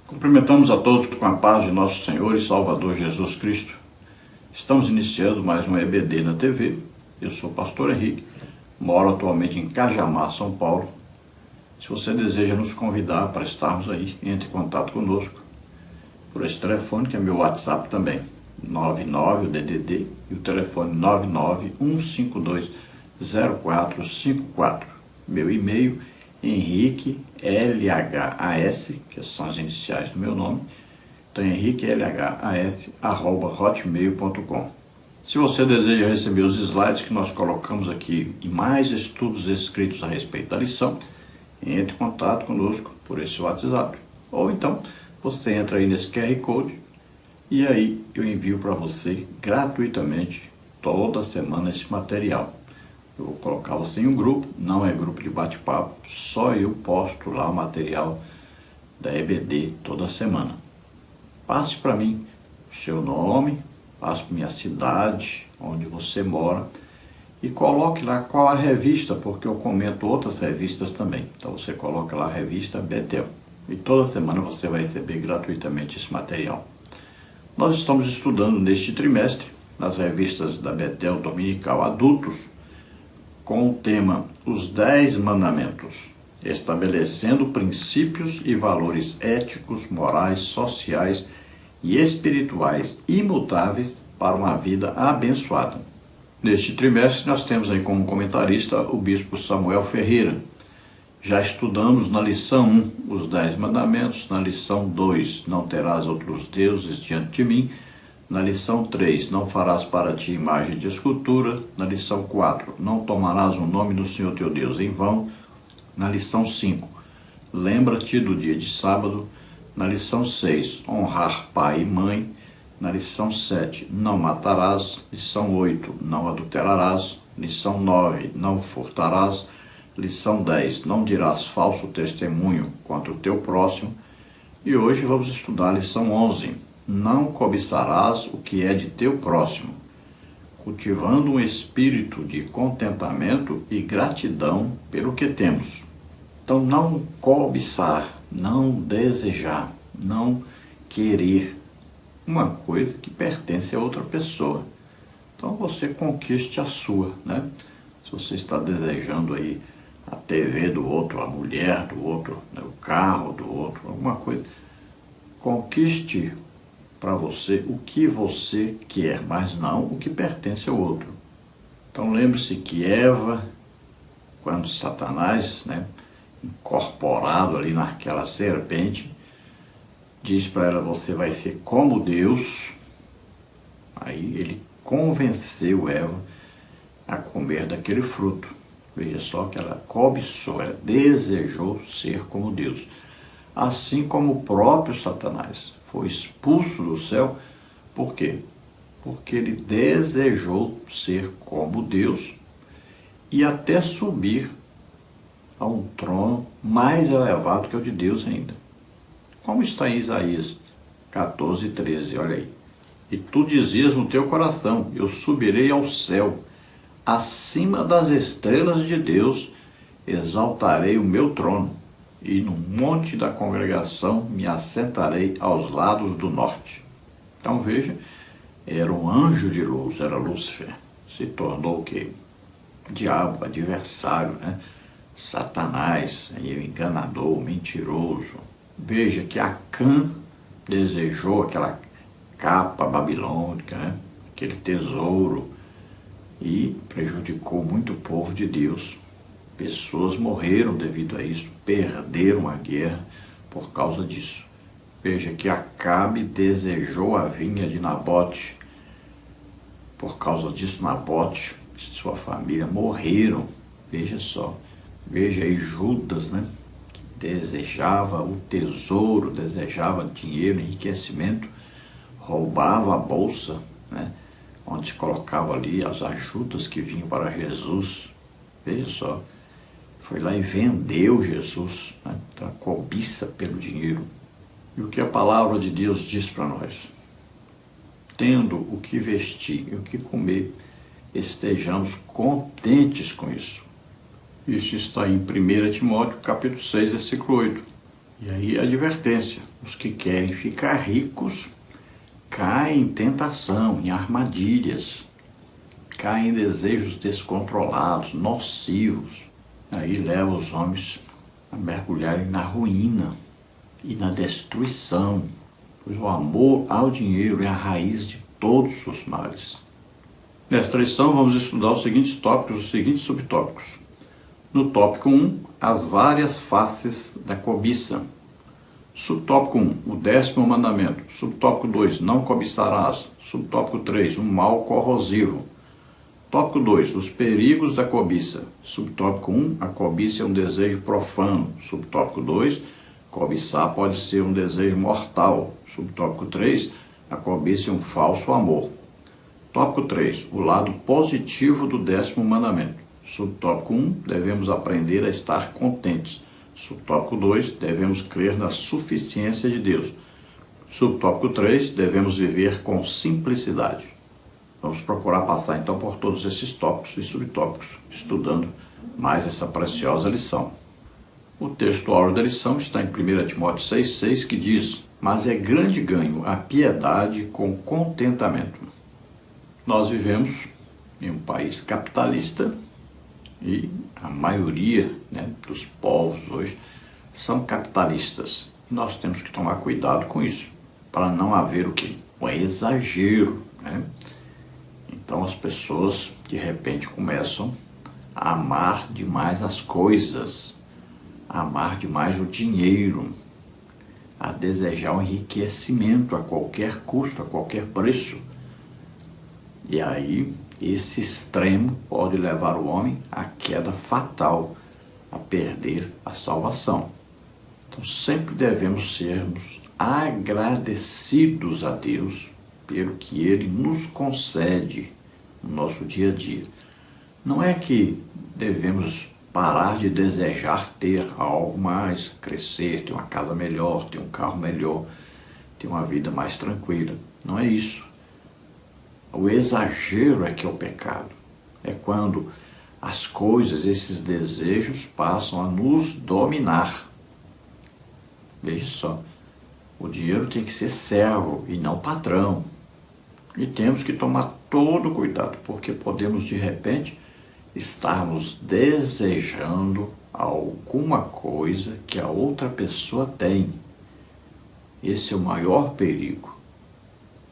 Cumprimentamos a todos com a paz de nosso Senhor e Salvador Jesus Cristo. Estamos iniciando mais um EBD na TV. Eu sou o pastor Henrique, moro atualmente em Cajamar, São Paulo. Se você deseja nos convidar para estarmos aí, entre em contato conosco por esse telefone, que é meu WhatsApp também, 99, o DDD, e o telefone 991520454. Meu e-mail, Henrique LHAS, que são as iniciais do meu nome. Então, henriquelhas@hotmail.com. Se você deseja receber os slides que nós colocamos aqui e mais estudos escritos a respeito da lição, entre em contato conosco por esse WhatsApp. Ou então, você entra aí nesse QR Code e aí eu envio para você gratuitamente toda semana esse material. Eu vou colocar você em um grupo, não é grupo de bate-papo, só eu posto lá o material da EBD toda semana. Passe para mim o seu nome, passe para minha cidade, onde você mora, e coloque lá qual a revista, porque eu comento outras revistas também. Então você coloca lá a revista Betel. E toda semana você vai receber gratuitamente esse material. Nós estamos estudando neste trimestre, nas revistas da Betel Dominical Adultos, com o tema Os 10 Mandamentos, estabelecendo princípios e valores éticos, morais, sociais e espirituais imutáveis para uma vida abençoada. Neste trimestre nós temos aí como comentarista o bispo Samuel Ferreira. Já estudamos na lição 1, os 10 mandamentos, na lição 2, não terás outros deuses diante de mim, na lição 3, não farás para ti imagem de escultura, na lição 4, não tomarás o nome do Senhor teu Deus em vão, na lição 5, lembra-te do dia de sábado, na lição 6, honrar pai e mãe, na lição 7, não matarás, lição 8, não adulterarás, lição 9, não furtarás, lição 10, não dirás falso testemunho contra o teu próximo. E hoje vamos estudar a lição 11, não cobiçarás o que é de teu próximo, cultivando um espírito de contentamento e gratidão pelo que temos. Então, não cobiçar, não desejar, não querer uma coisa que pertence a outra pessoa. Então, você conquiste a sua, né? Se você está desejando aí a TV do outro, a mulher do outro, né, o carro do outro, alguma coisa, conquiste para você o que você quer, mas não o que pertence ao outro. Então lembre-se que Eva, quando Satanás, né, incorporado ali naquela serpente, diz para ela, você vai ser como Deus. Aí ele convenceu Eva a comer daquele fruto. Veja só que ela cobiçou, ela desejou ser como Deus. Assim como o próprio Satanás foi expulso do céu. Por quê? Porque ele desejou ser como Deus e até subir a um trono mais elevado que o de Deus ainda. Como está em Isaías 14:13, olha aí. E tu dizias no teu coração, eu subirei ao céu, acima das estrelas de Deus, exaltarei o meu trono, e no monte da congregação me assentarei aos lados do norte. Então veja, era um anjo de luz, era Lúcifer. Se tornou o quê? Diabo, adversário, né? Satanás, enganador, mentiroso. Veja que Acã desejou aquela capa babilônica, né? Aquele tesouro, e prejudicou muito o povo de Deus. Pessoas morreram devido a isso, perderam a guerra por causa disso. Veja que Acabe desejou a vinha de Nabote. Por causa disso, Nabote e sua família morreram. Veja só, veja aí Judas, né? Que desejava o tesouro, desejava dinheiro, enriquecimento, roubava a bolsa, né? Onde se colocava ali as ajudas que vinham para Jesus. Veja só, foi lá e vendeu Jesus, né? Então, a cobiça pelo dinheiro. E o que a palavra de Deus diz para nós? Tendo o que vestir e o que comer, estejamos contentes com isso. Isso está em 1 Timóteo, capítulo 6, versículo 8. E aí a advertência: os que querem ficar ricos caem em tentação, em armadilhas, caem em desejos descontrolados, nocivos. Aí leva os homens a mergulharem na ruína e na destruição, pois o amor ao dinheiro é a raiz de todos os males. Nesta lição vamos estudar os seguintes tópicos, os seguintes subtópicos. No tópico 1, as várias faces da cobiça. Subtópico 1, o 10º mandamento. Subtópico 2, não cobiçarás. Subtópico 3, um mal corrosivo. Tópico 2, os perigos da cobiça. Subtópico 1, a cobiça é um desejo profano. Subtópico 2, cobiçar pode ser um desejo mortal. Subtópico 3, a cobiça é um falso amor. Tópico 3, o lado positivo do 10º mandamento. Subtópico 1, devemos aprender a estar contentes. Subtópico 2, devemos crer na suficiência de Deus. Subtópico 3, devemos viver com simplicidade. Vamos procurar passar então por todos esses tópicos e subtópicos, estudando mais essa preciosa lição. O texto áureo da lição está em 1 Timóteo 6,6, que diz: mas é grande ganho a piedade com contentamento. Nós vivemos em um país capitalista e a maioria, dos povos hoje são capitalistas. E nós temos que tomar cuidado com isso, para não haver o quê? Um exagero, Então as pessoas de repente começam a amar demais as coisas, a amar demais o dinheiro, a desejar o enriquecimento a qualquer custo, a qualquer preço. E aí esse extremo pode levar o homem à queda fatal, a perder a salvação. Então sempre devemos sermos agradecidos a Deus pelo que Ele nos concede no nosso dia a dia. Não é que devemos parar de desejar ter algo mais, crescer, ter uma casa melhor, ter um carro melhor, ter uma vida mais tranquila. Não é isso. O exagero é que é o pecado. É quando as coisas, esses desejos passam a nos dominar. Veja só, o dinheiro tem que ser servo e não patrão. E temos que tomar todo cuidado, porque podemos de repente estarmos desejando alguma coisa que a outra pessoa tem. Esse é o maior perigo.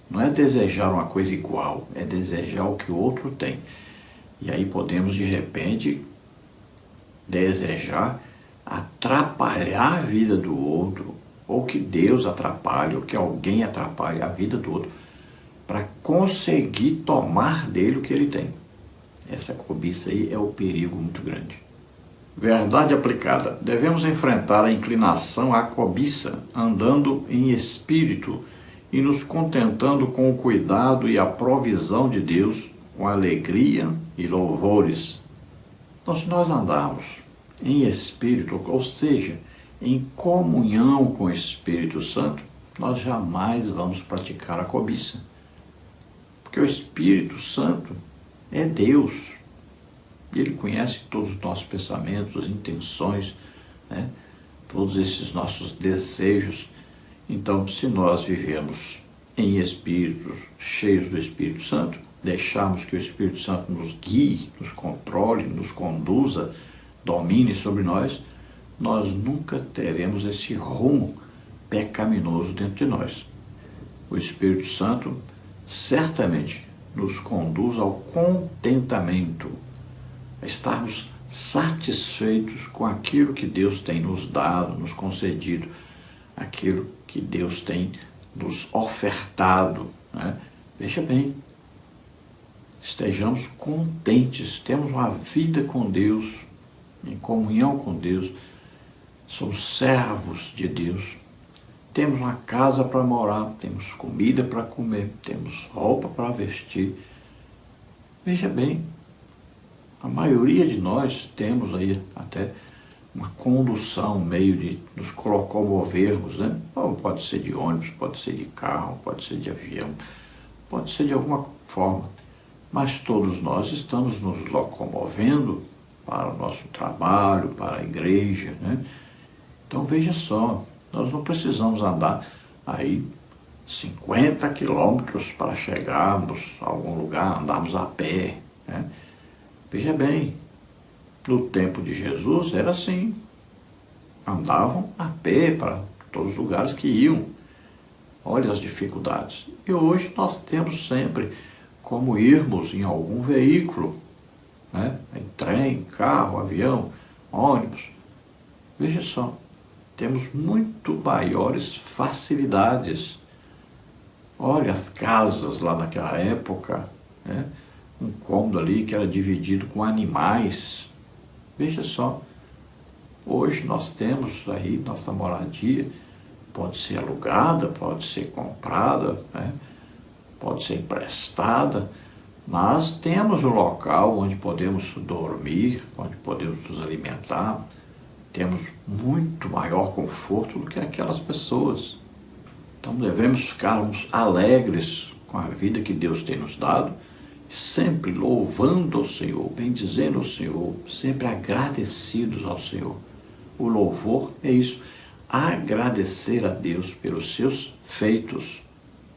Não é desejar uma coisa igual, é desejar o que o outro tem. E aí podemos de repente desejar atrapalhar a vida do outro, ou que Deus atrapalhe, ou que alguém atrapalhe a vida do outro, para conseguir tomar dele o que ele tem. Essa cobiça aí é o perigo muito grande. Verdade aplicada. Devemos enfrentar a inclinação à cobiça, andando em espírito e nos contentando com o cuidado e a provisão de Deus, com alegria e louvores. Então, se nós andarmos em espírito, ou seja, em comunhão com o Espírito Santo, nós jamais vamos praticar a cobiça. Porque o Espírito Santo é Deus. Ele conhece todos os nossos pensamentos, as intenções, todos esses nossos desejos. Então, se nós vivemos em espírito, cheios do Espírito Santo, deixarmos que o Espírito Santo nos guie, nos controle, nos conduza, domine sobre nós, nós nunca teremos esse rumo pecaminoso dentro de nós. O Espírito Santo certamente nos conduz ao contentamento, a estarmos satisfeitos com aquilo que Deus tem nos dado, nos concedido, aquilo que Deus tem nos ofertado. Veja bem, estejamos contentes, temos uma vida com Deus, em comunhão com Deus, somos servos de Deus, temos uma casa para morar, temos comida para comer, temos roupa para vestir. Veja bem, a maioria de nós temos aí até uma condução, um meio de nos locomovermos, Pode ser de ônibus, pode ser de carro, pode ser de avião, pode ser de alguma forma, mas todos nós estamos nos locomovendo para o nosso trabalho, para a igreja, Então veja só, Nós não precisamos andar aí 50 quilômetros para chegarmos a algum lugar, andarmos a pé, né? Veja bem, no tempo de Jesus era assim, andavam a pé para todos os lugares que iam. Olha as dificuldades. E hoje nós temos sempre como irmos em algum veículo, né? Em trem, carro, avião, ônibus. Veja só, temos muito maiores facilidades. Olha as casas lá naquela época, né? Um cômodo ali que era dividido com animais. Veja só, hoje nós temos aí nossa moradia, pode ser alugada, pode ser comprada, né? Pode ser emprestada, mas temos um local onde podemos dormir, onde podemos nos alimentar, temos muito maior conforto do que aquelas pessoas. Então devemos ficarmos alegres com a vida que Deus tem nos dado, sempre louvando ao Senhor, bendizendo ao Senhor, sempre agradecidos ao Senhor. O louvor é isso, agradecer a Deus pelos seus feitos.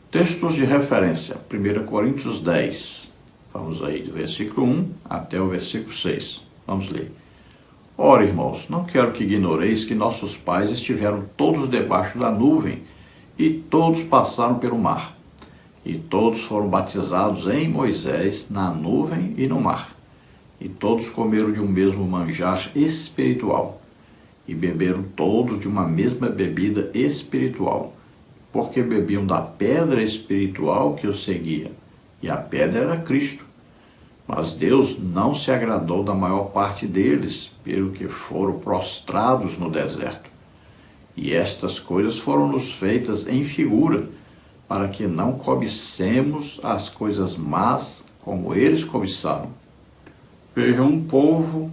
Textos de referência, 1 Coríntios 10, vamos aí do versículo 1 até o versículo 6, vamos ler. Ora, irmãos, não quero que ignoreis que nossos pais estiveram todos debaixo da nuvem e todos passaram pelo mar. E todos foram batizados em Moisés, na nuvem e no mar. E todos comeram de um mesmo manjar espiritual. E beberam todos de uma mesma bebida espiritual, porque bebiam da pedra espiritual que os seguia. E a pedra era Cristo. Mas Deus não se agradou da maior parte deles, pelo que foram prostrados no deserto. E estas coisas foram-nos feitas em figura, para que não cobicemos as coisas más como eles cobiçaram. Vejam, um povo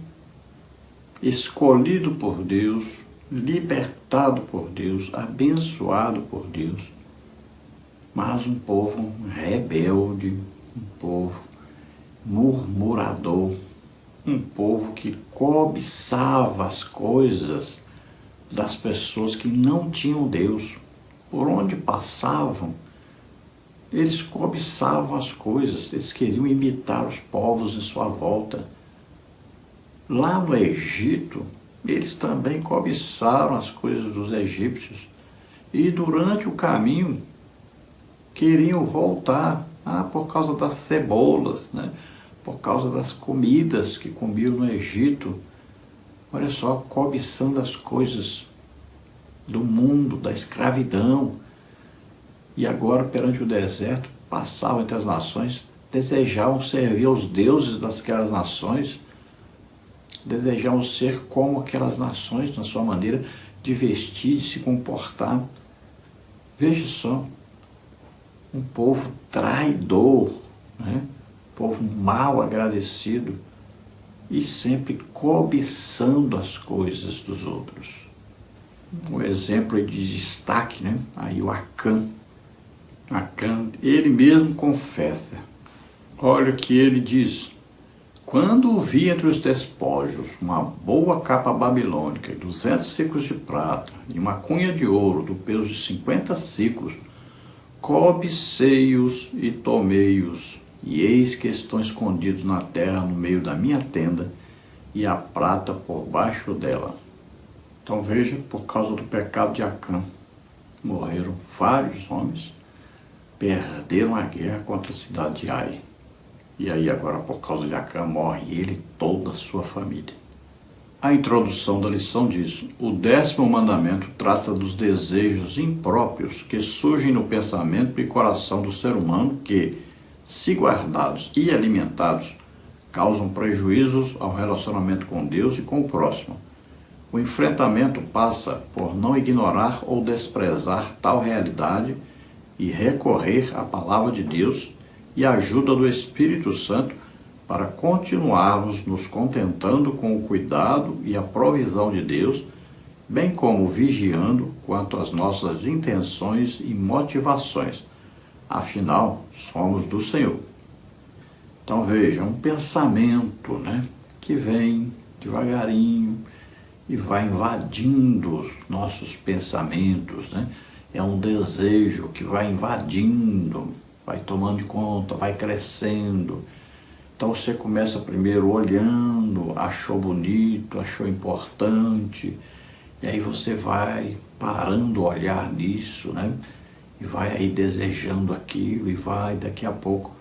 escolhido por Deus, libertado por Deus, abençoado por Deus, mas um povo rebelde, um povo murmurador, um povo que cobiçava as coisas das pessoas que não tinham Deus. Por onde passavam, eles cobiçavam as coisas, eles queriam imitar os povos em sua volta. Lá no Egito, eles também cobiçaram as coisas dos egípcios e durante o caminho queriam voltar, por causa das cebolas, né? Por causa das comidas que comiam no Egito. Olha só, cobiçando as coisas do mundo, da escravidão. E agora, perante o deserto, passavam entre as nações, desejavam servir aos deuses daquelas nações, desejavam ser como aquelas nações, na sua maneira de vestir, de se comportar. Veja só, um povo traidor, né? Povo mal agradecido e sempre cobiçando as coisas dos outros. Um exemplo de destaque, né? Aí o Acã. Acã, ele mesmo confessa. Olha o que ele diz. Quando vi entre os despojos uma boa capa babilônica, 200 ciclos de prata e uma cunha de ouro do peso de 50 ciclos, cobicei-os e tomei-os, e eis que estão escondidos na terra no meio da minha tenda, e a prata por baixo dela. Então veja, por causa do pecado de Acã, morreram vários homens, perderam a guerra contra a cidade de Ai. E aí agora, por causa de Acã, morre ele e toda a sua família. A introdução da lição diz: o 10º mandamento trata dos desejos impróprios que surgem no pensamento e coração do ser humano que, se guardados e alimentados, causam prejuízos ao relacionamento com Deus e com o próximo. O enfrentamento passa por não ignorar ou desprezar tal realidade e recorrer à palavra de Deus e à ajuda do Espírito Santo para continuarmos nos contentando com o cuidado e a provisão de Deus, bem como vigiando quanto às nossas intenções e motivações. Afinal, somos do Senhor. Então veja, um pensamento, né, que vem devagarinho e vai invadindo os nossos pensamentos, né? É um desejo que vai invadindo, vai tomando conta, vai crescendo. Então você começa primeiro olhando, achou bonito, achou importante, e aí você vai parando o olhar nisso, né? E vai aí desejando aquilo, e vai, daqui a pouco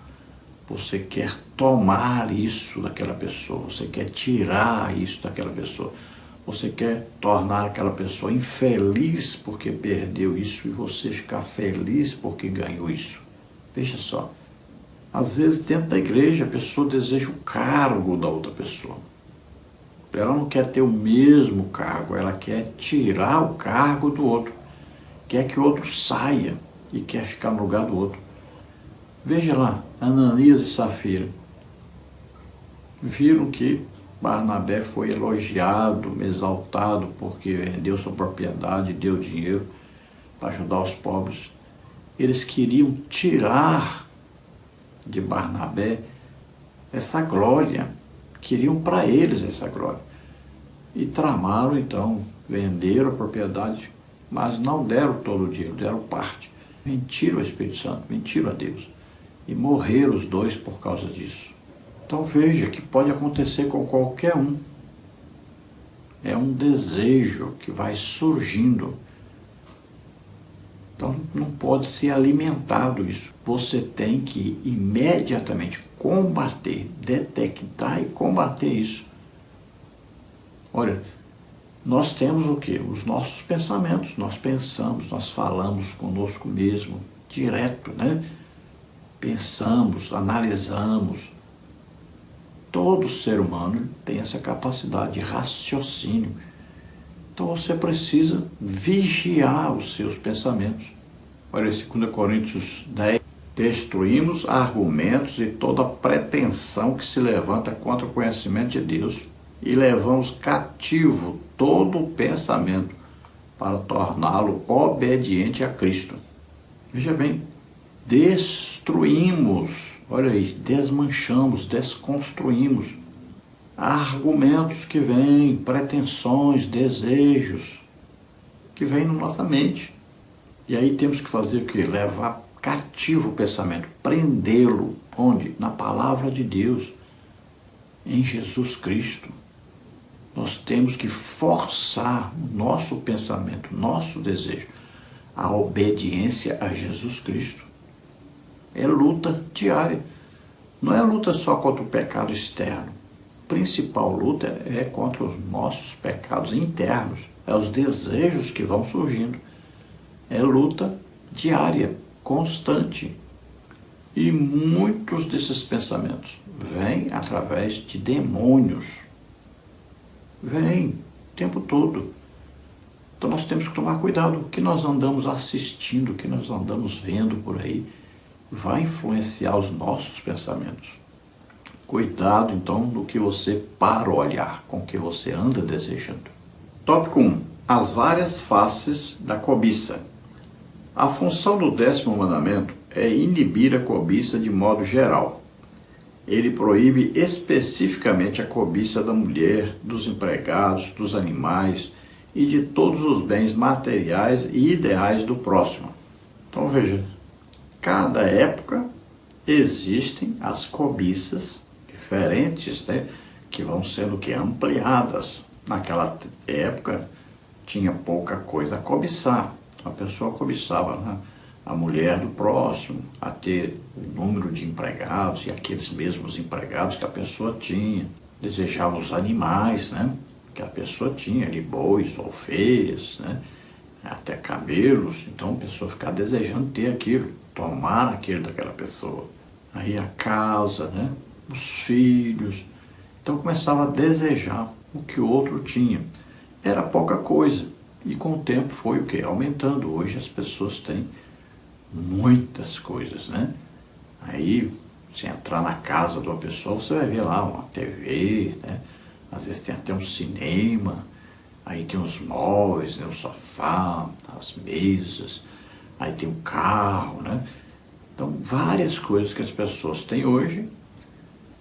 você quer tomar isso daquela pessoa, você quer tirar isso daquela pessoa, você quer tornar aquela pessoa infeliz porque perdeu isso e você ficar feliz porque ganhou isso. Veja só, às vezes dentro da igreja a pessoa deseja o cargo da outra pessoa. Ela não quer ter o mesmo cargo, ela quer tirar o cargo do outro, quer que o outro saia e quer ficar no lugar do outro. Veja lá, Ananias e Safira viram que Barnabé foi elogiado, exaltado, porque vendeu sua propriedade, deu dinheiro para ajudar os pobres. Eles queriam tirar de Barnabé essa glória, queriam para eles essa glória. E tramaram então, venderam a propriedade, mas não deram todo o dinheiro, deram parte. Mentiram ao Espírito Santo, mentiram a Deus. E morreram os dois por causa disso. Então veja que pode acontecer com qualquer um. É um desejo que vai surgindo. Então não pode ser alimentado isso. Você tem que imediatamente combater, detectar e combater isso. Olha, nós temos o quê? Os nossos pensamentos. Nós pensamos, nós falamos conosco mesmo, direto, né? Pensamos, analisamos. Todo ser humano tem essa capacidade de raciocínio. Então você precisa vigiar os seus pensamentos. Olha, 2 Coríntios 10. Destruímos argumentos e toda pretensão que se levanta contra o conhecimento de Deus e levamos cativo todo o pensamento para torná-lo obediente a Cristo. Veja bem, destruímos, olha aí, desmanchamos, desconstruímos argumentos que vêm, pretensões, desejos que vêm na nossa mente. E aí temos que fazer o quê? Levar cativo o pensamento, prendê-lo, onde? Na palavra de Deus, em Jesus Cristo. Nós temos que forçar o nosso pensamento, nosso desejo, a obediência a Jesus Cristo. É luta diária. Não é luta só contra o pecado externo. A principal luta é contra os nossos pecados internos. É os desejos que vão surgindo. É luta diária, constante. E muitos desses pensamentos vêm através de demônios. Vêm o tempo todo. Então nós temos que tomar cuidado. O que nós andamos assistindo, o que nós andamos vendo por aí, vai influenciar os nossos pensamentos. Cuidado, então, no que você para olhar, com o que você anda desejando. Tópico 1. As várias faces da cobiça. A função do 10º mandamento é inibir a cobiça de modo geral. Ele proíbe especificamente a cobiça da mulher, dos empregados, dos animais e de todos os bens materiais e ideais do próximo. Então veja, cada época existem as cobiças diferentes, né, que vão sendo ampliadas. Naquela época tinha pouca coisa a cobiçar. A pessoa cobiçava, né, a mulher do próximo, a ter o número de empregados e aqueles mesmos empregados que a pessoa tinha. Desejava os animais, né, que a pessoa tinha, ali bois, ovelhas, né, até camelos. Então a pessoa ficava desejando ter aquilo, tomar aquilo daquela pessoa. Aí a casa, né, os filhos. Então começava a desejar o que o outro tinha. Era pouca coisa. E com o tempo foi o quê? Aumentando. Hoje as pessoas têm muitas coisas, né? Aí, se entrar na casa de uma pessoa, você vai ver lá uma TV, né? Às vezes tem até um cinema, aí tem os móveis, né? O sofá, as mesas, aí tem o carro, né? Então, várias coisas que as pessoas têm hoje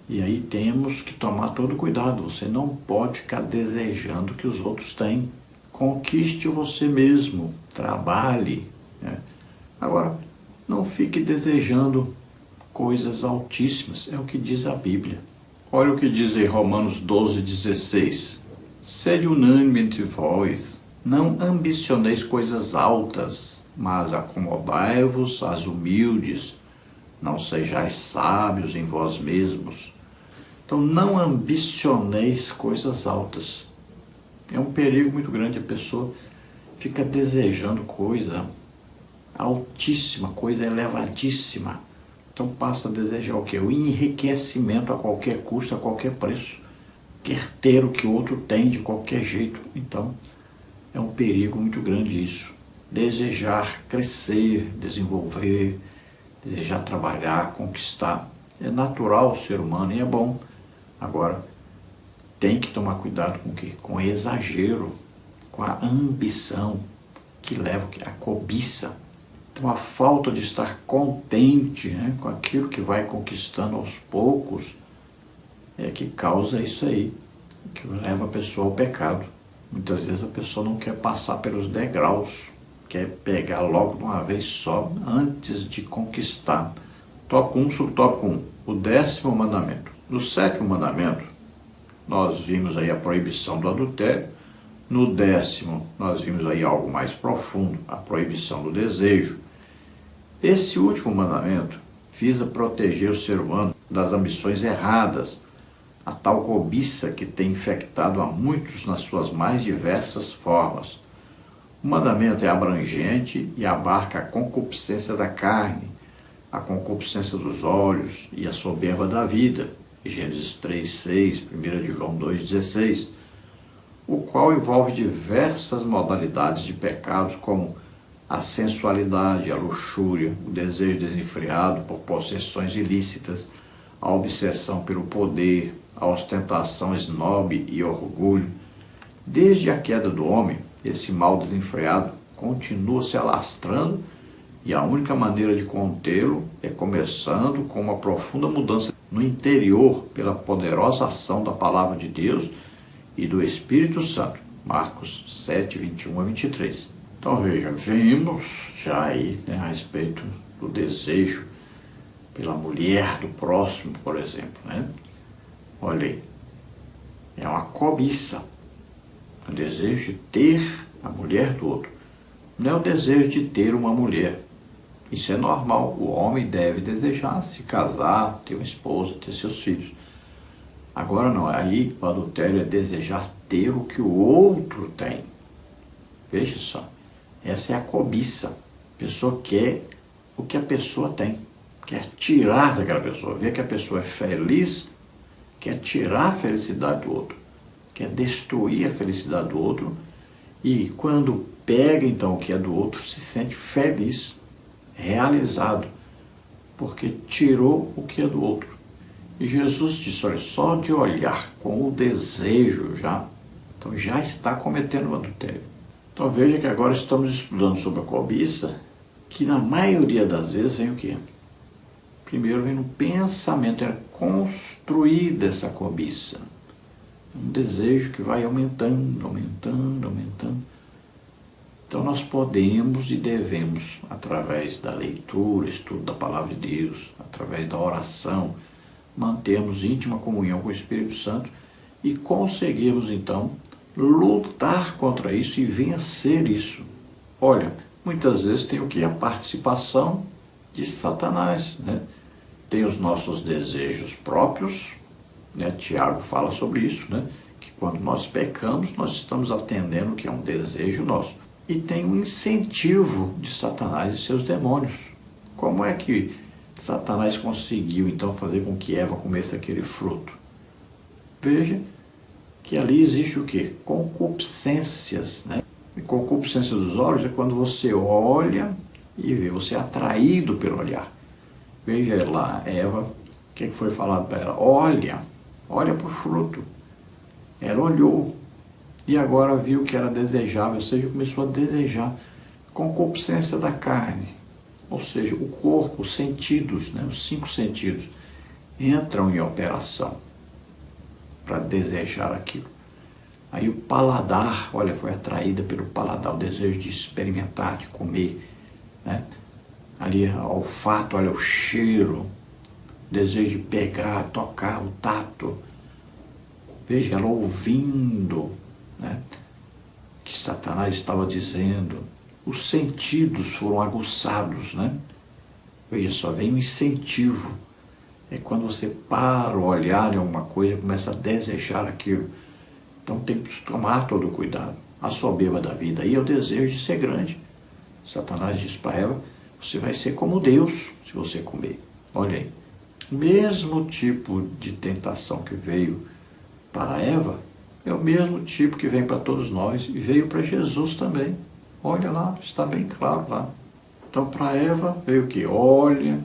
E aí temos que tomar todo cuidado. Você não pode ficar desejando que os outros têm. Conquiste você mesmo, trabalhe, né? Agora, não fique desejando coisas altíssimas, é o que diz a Bíblia. Olha o que diz em Romanos 12,16. Sede unânime entre vós, não ambicioneis coisas altas, mas acomodai-vos às humildes, não sejais sábios em vós mesmos. Então, não ambicioneis coisas altas. É um perigo muito grande, a pessoa fica desejando coisa altíssima, coisa elevadíssima. Então passa a desejar o quê? O enriquecimento a qualquer custo, a qualquer preço. Quer ter o que o outro tem de qualquer jeito. Então é um perigo muito grande isso. Desejar crescer, desenvolver, desejar trabalhar, conquistar. É natural o ser humano e é bom. Agora, tem que tomar cuidado com o quê? Com o exagero, com a ambição, que leva à cobiça. Então, a falta de estar contente, né, com aquilo que vai conquistando aos poucos é que causa isso aí, que leva a pessoa ao pecado. Muitas vezes a pessoa não quer passar pelos degraus, quer pegar logo de uma vez só antes de conquistar. Tópico 1, subtópico 1, o 10º mandamento. No 7º mandamento, nós vimos aí a proibição do adultério. No 10º, nós vimos aí algo mais profundo, a proibição do desejo. Esse último mandamento visa proteger o ser humano das ambições erradas, a tal cobiça que tem infectado a muitos nas suas mais diversas formas. O mandamento é abrangente e abarca a concupiscência da carne, a concupiscência dos olhos e a soberba da vida, Gênesis 3:6, 1 de João 2:16, o qual envolve diversas modalidades de pecados como a sensualidade, a luxúria, o desejo desenfreado por possessões ilícitas, a obsessão pelo poder, a ostentação esnobe e orgulho. Desde a queda do homem, esse mal desenfreado continua se alastrando e a única maneira de contê-lo é começando com uma profunda mudança no interior pela poderosa ação da Palavra de Deus e do Espírito Santo. Marcos 7, 21 a 23. Então veja, vimos já aí, né, a respeito do desejo pela mulher do próximo, por exemplo, né? Olha aí, é uma cobiça, o desejo de ter a mulher do outro. Não é o desejo de ter uma mulher. Isso é normal, o homem deve desejar se casar, ter uma esposa, ter seus filhos. Agora não, aí o adultério é desejar ter o que o outro tem. Veja só, essa é a cobiça. A pessoa quer o que a pessoa tem, quer tirar daquela pessoa, vê que a pessoa é feliz, quer tirar a felicidade do outro, quer destruir a felicidade do outro e quando pega então o que é do outro, se sente feliz, realizado, porque tirou o que é do outro. E Jesus disse, olha, só de olhar com o desejo já, então já está cometendo o adultério. Então veja que agora estamos estudando sobre a cobiça, que na maioria das vezes vem o quê? Primeiro vem no pensamento, é construída essa cobiça. Um desejo que vai aumentando, aumentando, aumentando. Então nós podemos e devemos, através da leitura, estudo da Palavra de Deus, através da oração, mantermos íntima comunhão com o Espírito Santo e conseguirmos então lutar contra isso e vencer isso. Olha, muitas vezes tem o que? A participação de Satanás, né? Tem os nossos desejos próprios, né? Tiago fala sobre isso, né? Que quando nós pecamos, nós estamos atendendo o que é um desejo nosso. E tem um incentivo de Satanás e seus demônios. Como é que Satanás conseguiu então fazer com que Eva comesse aquele fruto? Veja que ali existe o quê? Concupiscências, né? E concupiscência dos olhos é quando você olha e vê, você é atraído pelo olhar. Veja lá, Eva, o que foi falado para ela? Olha para o fruto. Ela olhou e agora viu que era desejável, ou seja, começou a desejar. Concupiscência da carne, ou seja, o corpo, os sentidos, né? Os 5 sentidos. entram em operação para desejar aquilo. Aí o paladar, olha, foi atraída pelo paladar, o desejo de experimentar, de comer, né? Ali o olfato, olha o cheiro, o desejo de pegar, tocar, o tato. Veja, ela ouvindo, né, que Satanás estava dizendo. Os sentidos foram aguçados, né? Veja só, vem um incentivo. É quando você para o olhar em alguma coisa, começa a desejar aquilo. Então tem que tomar todo o cuidado. A soberba da vida aí é o desejo de ser grande. Satanás diz para Eva, você vai ser como Deus se você comer. Olha aí. O mesmo tipo de tentação que veio para Eva é o mesmo tipo que vem para todos nós e veio para Jesus também. Olha lá, está bem claro lá. Então para Eva veio o que? Olha,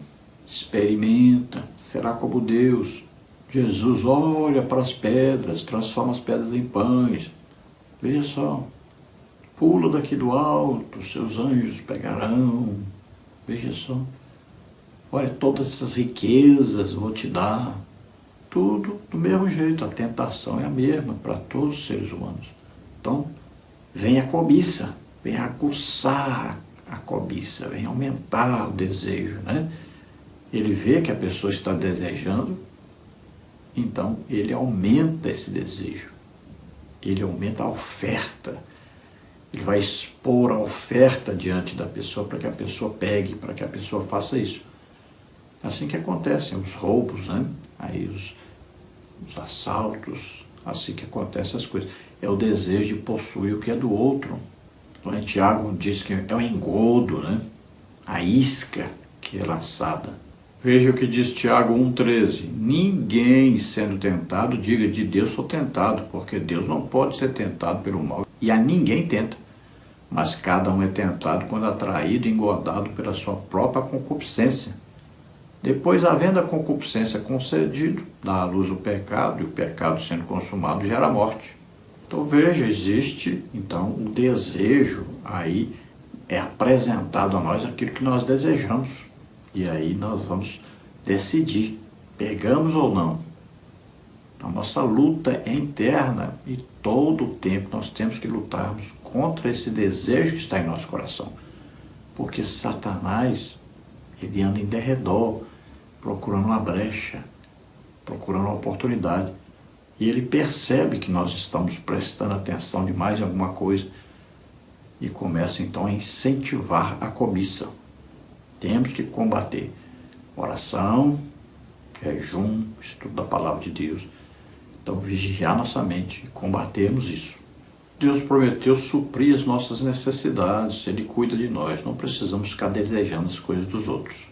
experimenta, será como Deus. Jesus olha para as pedras, transforma as pedras em pães. Veja só, pula daqui do alto, seus anjos pegarão. Veja só, olha, todas essas riquezas vou te dar. Tudo do mesmo jeito, a tentação é a mesma para todos os seres humanos. Então, vem a cobiça, vem aguçar a cobiça, vem aumentar o desejo, né? Ele vê que a pessoa está desejando, então ele aumenta esse desejo, ele aumenta a oferta, ele vai expor a oferta diante da pessoa para que a pessoa pegue, para que a pessoa faça isso. Assim que acontecem os roubos, né? Aí os assaltos, assim que acontecem as coisas. É o desejo de possuir o que é do outro. Então, Tiago diz que é o engodo, né? A isca que é lançada. Veja o que diz Tiago 1,13. Ninguém sendo tentado, diga de Deus sou tentado, porque Deus não pode ser tentado pelo mal. E a ninguém tenta, mas cada um é tentado quando atraído e engodado pela sua própria concupiscência. Depois, havendo a concupiscência concedido, dá à luz o pecado, e o pecado sendo consumado gera morte. Então veja, existe então o desejo, aí é apresentado a nós aquilo que nós desejamos. E aí nós vamos decidir, pegamos ou não. A nossa luta é interna e todo o tempo nós temos que lutarmos contra esse desejo que está em nosso coração. Porque Satanás, ele anda em derredor, procurando uma brecha, procurando uma oportunidade. E ele percebe que nós estamos prestando atenção demais em alguma coisa e começa então a incentivar a cobiça. Temos que combater oração, jejum, estudo da palavra de Deus. Então, vigiar nossa mente e combatermos isso. Deus prometeu suprir as nossas necessidades, Ele cuida de nós, não precisamos ficar desejando as coisas dos outros.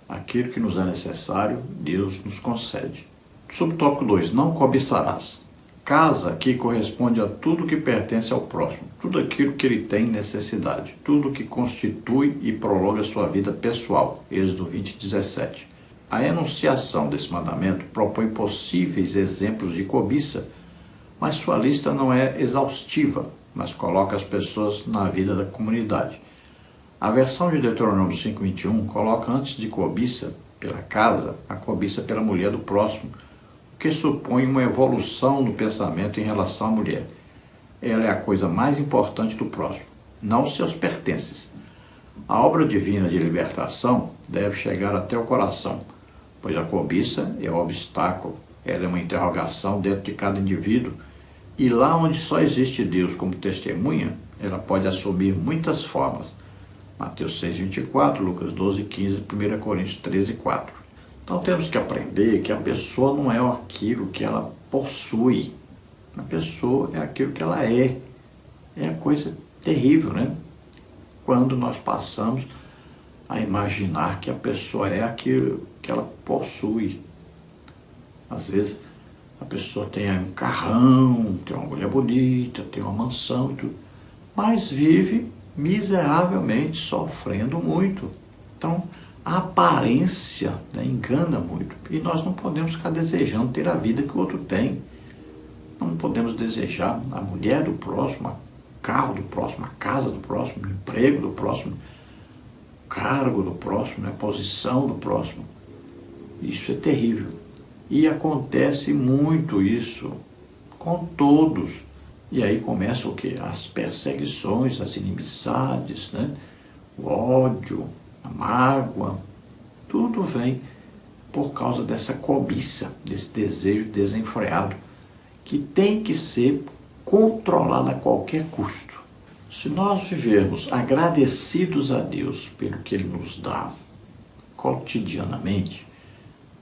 Aquilo que nos é necessário, Deus nos concede. Subtópico 2, não cobiçarás. Casa aqui corresponde a tudo que pertence ao próximo, tudo aquilo que ele tem necessidade, tudo que constitui e prolonga sua vida pessoal. Êxodo 20:17. A enunciação desse mandamento propõe possíveis exemplos de cobiça, mas sua lista não é exaustiva, mas coloca as pessoas na vida da comunidade. A versão de Deuteronômio 5:21 coloca antes de cobiça pela casa, a cobiça pela mulher do próximo, o que supõe uma evolução no pensamento em relação à mulher. Ela é a coisa mais importante do próximo, não seus pertences. A obra divina de libertação deve chegar até o coração, pois a cobiça é o obstáculo, ela é uma interrogação dentro de cada indivíduo, e lá onde só existe Deus como testemunha, ela pode assumir muitas formas. Mateus 6:24, Lucas 12:15, 1 Coríntios 13:4. Então temos que aprender que a pessoa não é aquilo que ela possui. A pessoa é aquilo que ela é. É coisa terrível, né? Quando nós passamos a imaginar que a pessoa é aquilo que ela possui. Às vezes a pessoa tem um carrão, tem uma mulher bonita, tem uma mansão e tudo, mas vive miseravelmente, sofrendo muito. Então, a aparência, né, engana muito. E nós não podemos ficar desejando ter a vida que o outro tem. Não podemos desejar a mulher do próximo, o carro do próximo, a casa do próximo, o emprego do próximo, o cargo do próximo, a posição do próximo. Isso é terrível. E acontece muito isso com todos. E aí começa o quê? As perseguições, as inimizades, né? O ódio, a mágoa, tudo vem por causa dessa cobiça, desse desejo desenfreado, que tem que ser controlado a qualquer custo. Se nós vivermos agradecidos a Deus pelo que Ele nos dá cotidianamente,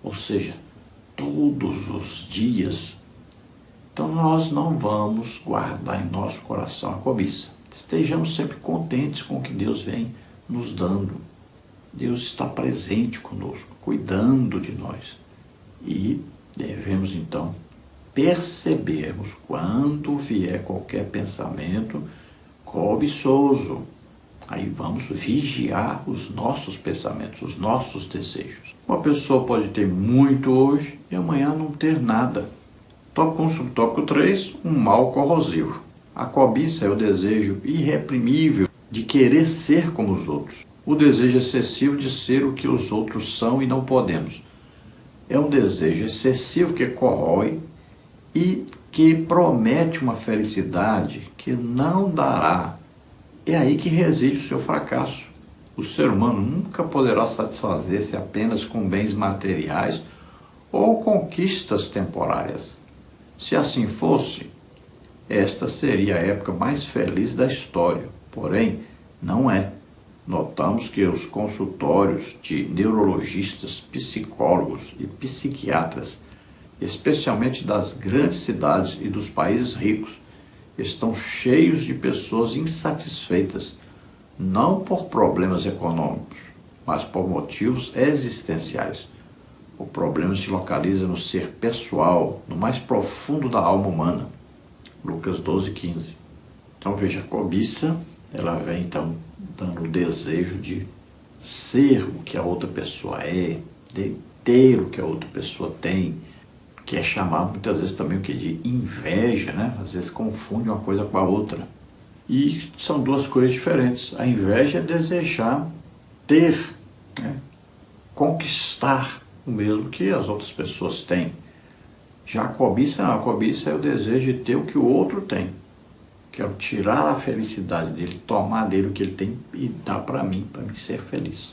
ou seja, todos os dias, então nós não vamos guardar em nosso coração a cobiça. Estejamos sempre contentes com o que Deus vem nos dando. Deus está presente conosco, cuidando de nós. E devemos então percebermos quando vier qualquer pensamento cobiçoso. Aí vamos vigiar os nossos pensamentos, os nossos desejos. Uma pessoa pode ter muito hoje e amanhã não ter nada. Tópico 3, um mal corrosivo. A cobiça é o desejo irreprimível de querer ser como os outros. O desejo excessivo de ser o que os outros são e não podemos. É um desejo excessivo que corrói e que promete uma felicidade que não dará. É aí que reside o seu fracasso. O ser humano nunca poderá satisfazer-se apenas com bens materiais ou conquistas temporárias. Se assim fosse, esta seria a época mais feliz da história. Porém, não é. Notamos que os consultórios de neurologistas, psicólogos e psiquiatras, especialmente das grandes cidades e dos países ricos, estão cheios de pessoas insatisfeitas, não por problemas econômicos, mas por motivos existenciais. O problema se localiza no ser pessoal, no mais profundo da alma humana. Lucas 12:15. Então veja, a cobiça, ela vem então dando o desejo de ser o que a outra pessoa é, de ter o que a outra pessoa tem, que é chamado muitas vezes também o que de inveja, né? Às vezes confunde uma coisa com a outra. E são duas coisas diferentes. A inveja é desejar ter, né? Conquistar o mesmo que as outras pessoas têm. Já a cobiça é o desejo de ter o que o outro tem. Quero tirar a felicidade dele, tomar dele o que ele tem e dar para mim ser feliz.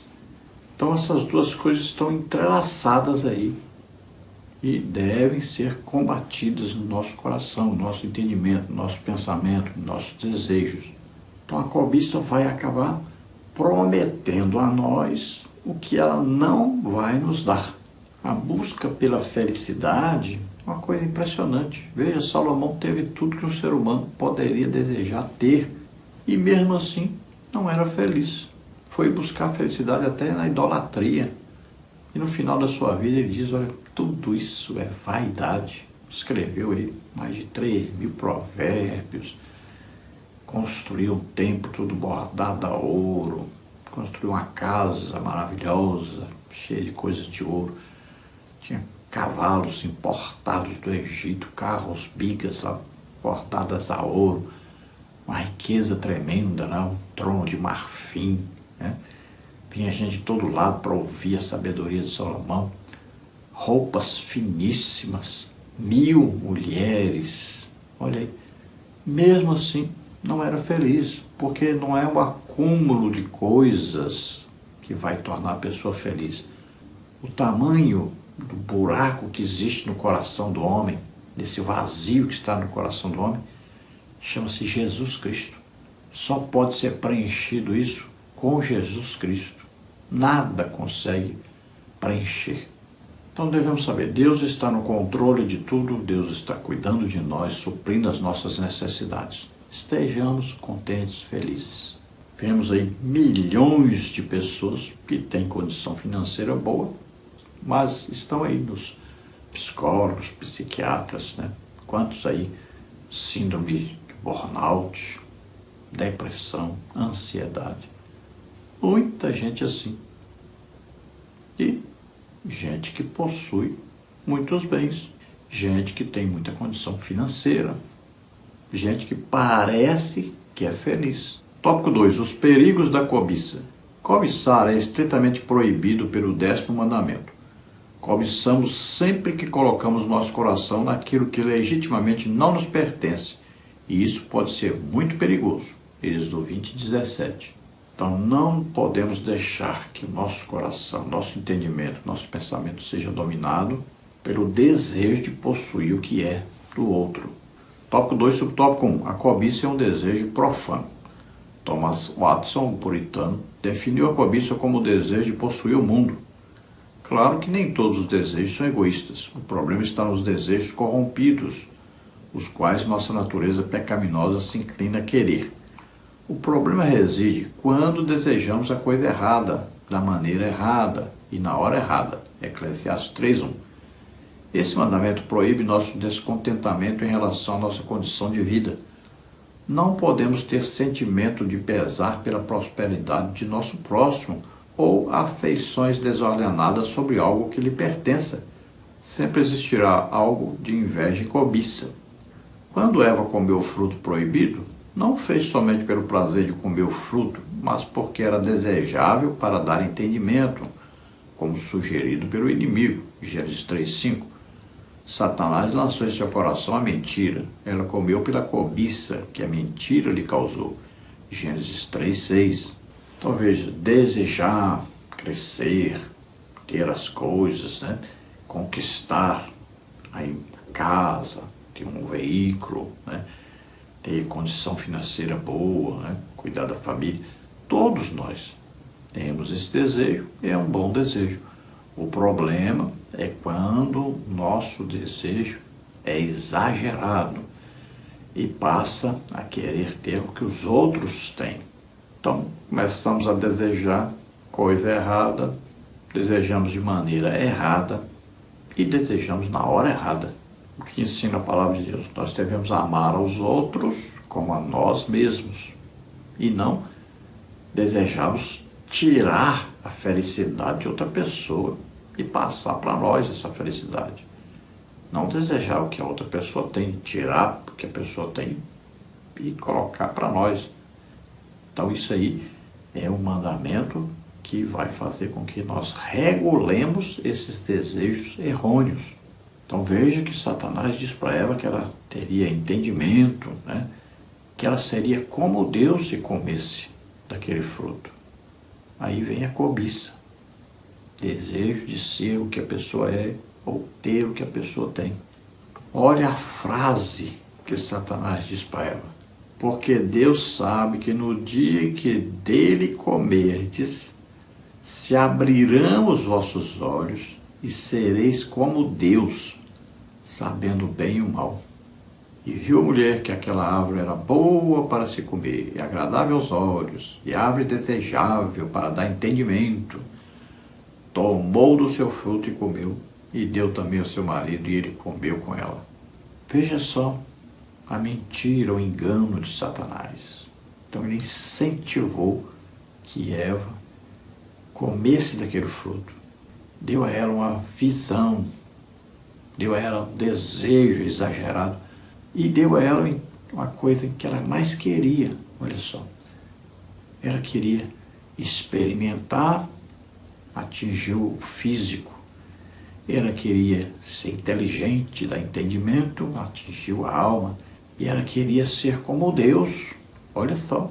Então essas duas coisas estão entrelaçadas aí e devem ser combatidas no nosso coração, no nosso entendimento, no nosso pensamento, nos nossos desejos. Então a cobiça vai acabar prometendo a nós o que ela não vai nos dar. A busca pela felicidade é uma coisa impressionante. Veja, Salomão teve tudo que um ser humano poderia desejar ter e mesmo assim não era feliz. Foi buscar a felicidade até na idolatria. E no final da sua vida ele diz, olha, tudo isso é vaidade. Escreveu aí mais de 3.000 provérbios, construiu um templo todo bordado a ouro, construiu uma casa maravilhosa, cheia de coisas de ouro. Tinha cavalos importados do Egito, carros, bigas lá, portadas a ouro, uma riqueza tremenda, né? Um trono de marfim, né? Vinha gente de todo lado para ouvir a sabedoria de Salomão, roupas finíssimas, 1.000 mulheres, olha aí. Mesmo assim, não era feliz, porque não é o acúmulo de coisas que vai tornar a pessoa feliz. O tamanho do buraco que existe no coração do homem, desse vazio que está no coração do homem, chama-se Jesus Cristo. Só pode ser preenchido isso com Jesus Cristo. Nada consegue preencher. Então devemos saber, Deus está no controle de tudo, Deus está cuidando de nós, suprindo as nossas necessidades. Estejamos contentes, felizes. Vemos aí milhões de pessoas que têm condição financeira boa, mas estão aí nos psicólogos, psiquiatras, né? Quantos aí, síndrome de burnout, depressão, ansiedade. Muita gente assim. E gente que possui muitos bens, gente que tem muita condição financeira, gente que parece que é feliz. Tópico 2. Os perigos da cobiça. Cobiçar é estritamente proibido pelo 10º mandamento. Cobiçamos sempre que colocamos nosso coração naquilo que legitimamente não nos pertence. E isso pode ser muito perigoso. Êxodo 20:17. Então não podemos deixar que o nosso coração, nosso entendimento, nosso pensamento seja dominado pelo desejo de possuir o que é do outro. Tópico 2, subtópico 1. A cobiça é um desejo profano. Thomas Watson, o puritano, definiu a cobiça como o desejo de possuir o mundo. Claro que nem todos os desejos são egoístas. O problema está nos desejos corrompidos, os quais nossa natureza pecaminosa se inclina a querer. O problema reside quando desejamos a coisa errada, da maneira errada e na hora errada. Eclesiastes 3:1. Esse mandamento proíbe nosso descontentamento em relação à nossa condição de vida. Não podemos ter sentimento de pesar pela prosperidade de nosso próximo ou afeições desordenadas sobre algo que lhe pertença. Sempre existirá algo de inveja e cobiça. Quando Eva comeu o fruto proibido, não o fez somente pelo prazer de comer o fruto, mas porque era desejável para dar entendimento, como sugerido pelo inimigo, Gênesis 3:5. Satanás lançou em seu coração a mentira. Ela comeu pela cobiça que a mentira lhe causou, Gênesis 3:6. Então veja, desejar, crescer, ter as coisas, conquistar a casa, ter um veículo, ter condição financeira boa, cuidar da família. Todos nós temos esse desejo, é um bom desejo. O problema é quando nosso desejo é exagerado e passa a querer ter o que os outros têm. Então, começamos a desejar coisa errada, desejamos de maneira errada e desejamos na hora errada. O que ensina a palavra de Deus? Nós devemos amar aos outros como a nós mesmos e não desejarmos tirar a felicidade de outra pessoa e passar para nós essa felicidade. Não desejar o que a outra pessoa tem, tirar o que a pessoa tem e colocar para nós. Então isso aí é um mandamento que vai fazer com que nós regulemos esses desejos errôneos. Então veja que Satanás diz para Eva que ela teria entendimento, que ela seria como Deus se comesse daquele fruto. Aí vem a cobiça, desejo de ser o que a pessoa é ou ter o que a pessoa tem. Olha a frase que Satanás diz para Eva: porque Deus sabe que no dia que dele comerdes, se abrirão os vossos olhos e sereis como Deus, sabendo o bem e o mal. E viu a mulher que aquela árvore era boa para se comer, e agradável aos olhos, e árvore desejável para dar entendimento. Tomou do seu fruto e comeu, e deu também ao seu marido, e ele comeu com ela. Veja só a mentira, o engano de Satanás. Então ele incentivou que Eva comesse daquele fruto. Deu a ela uma visão, deu a ela um desejo exagerado e deu a ela uma coisa que ela mais queria. Olha só, ela queria experimentar, atingir o físico. Ela queria ser inteligente, dar entendimento, atingiu a alma. E ela queria ser como Deus. Olha só,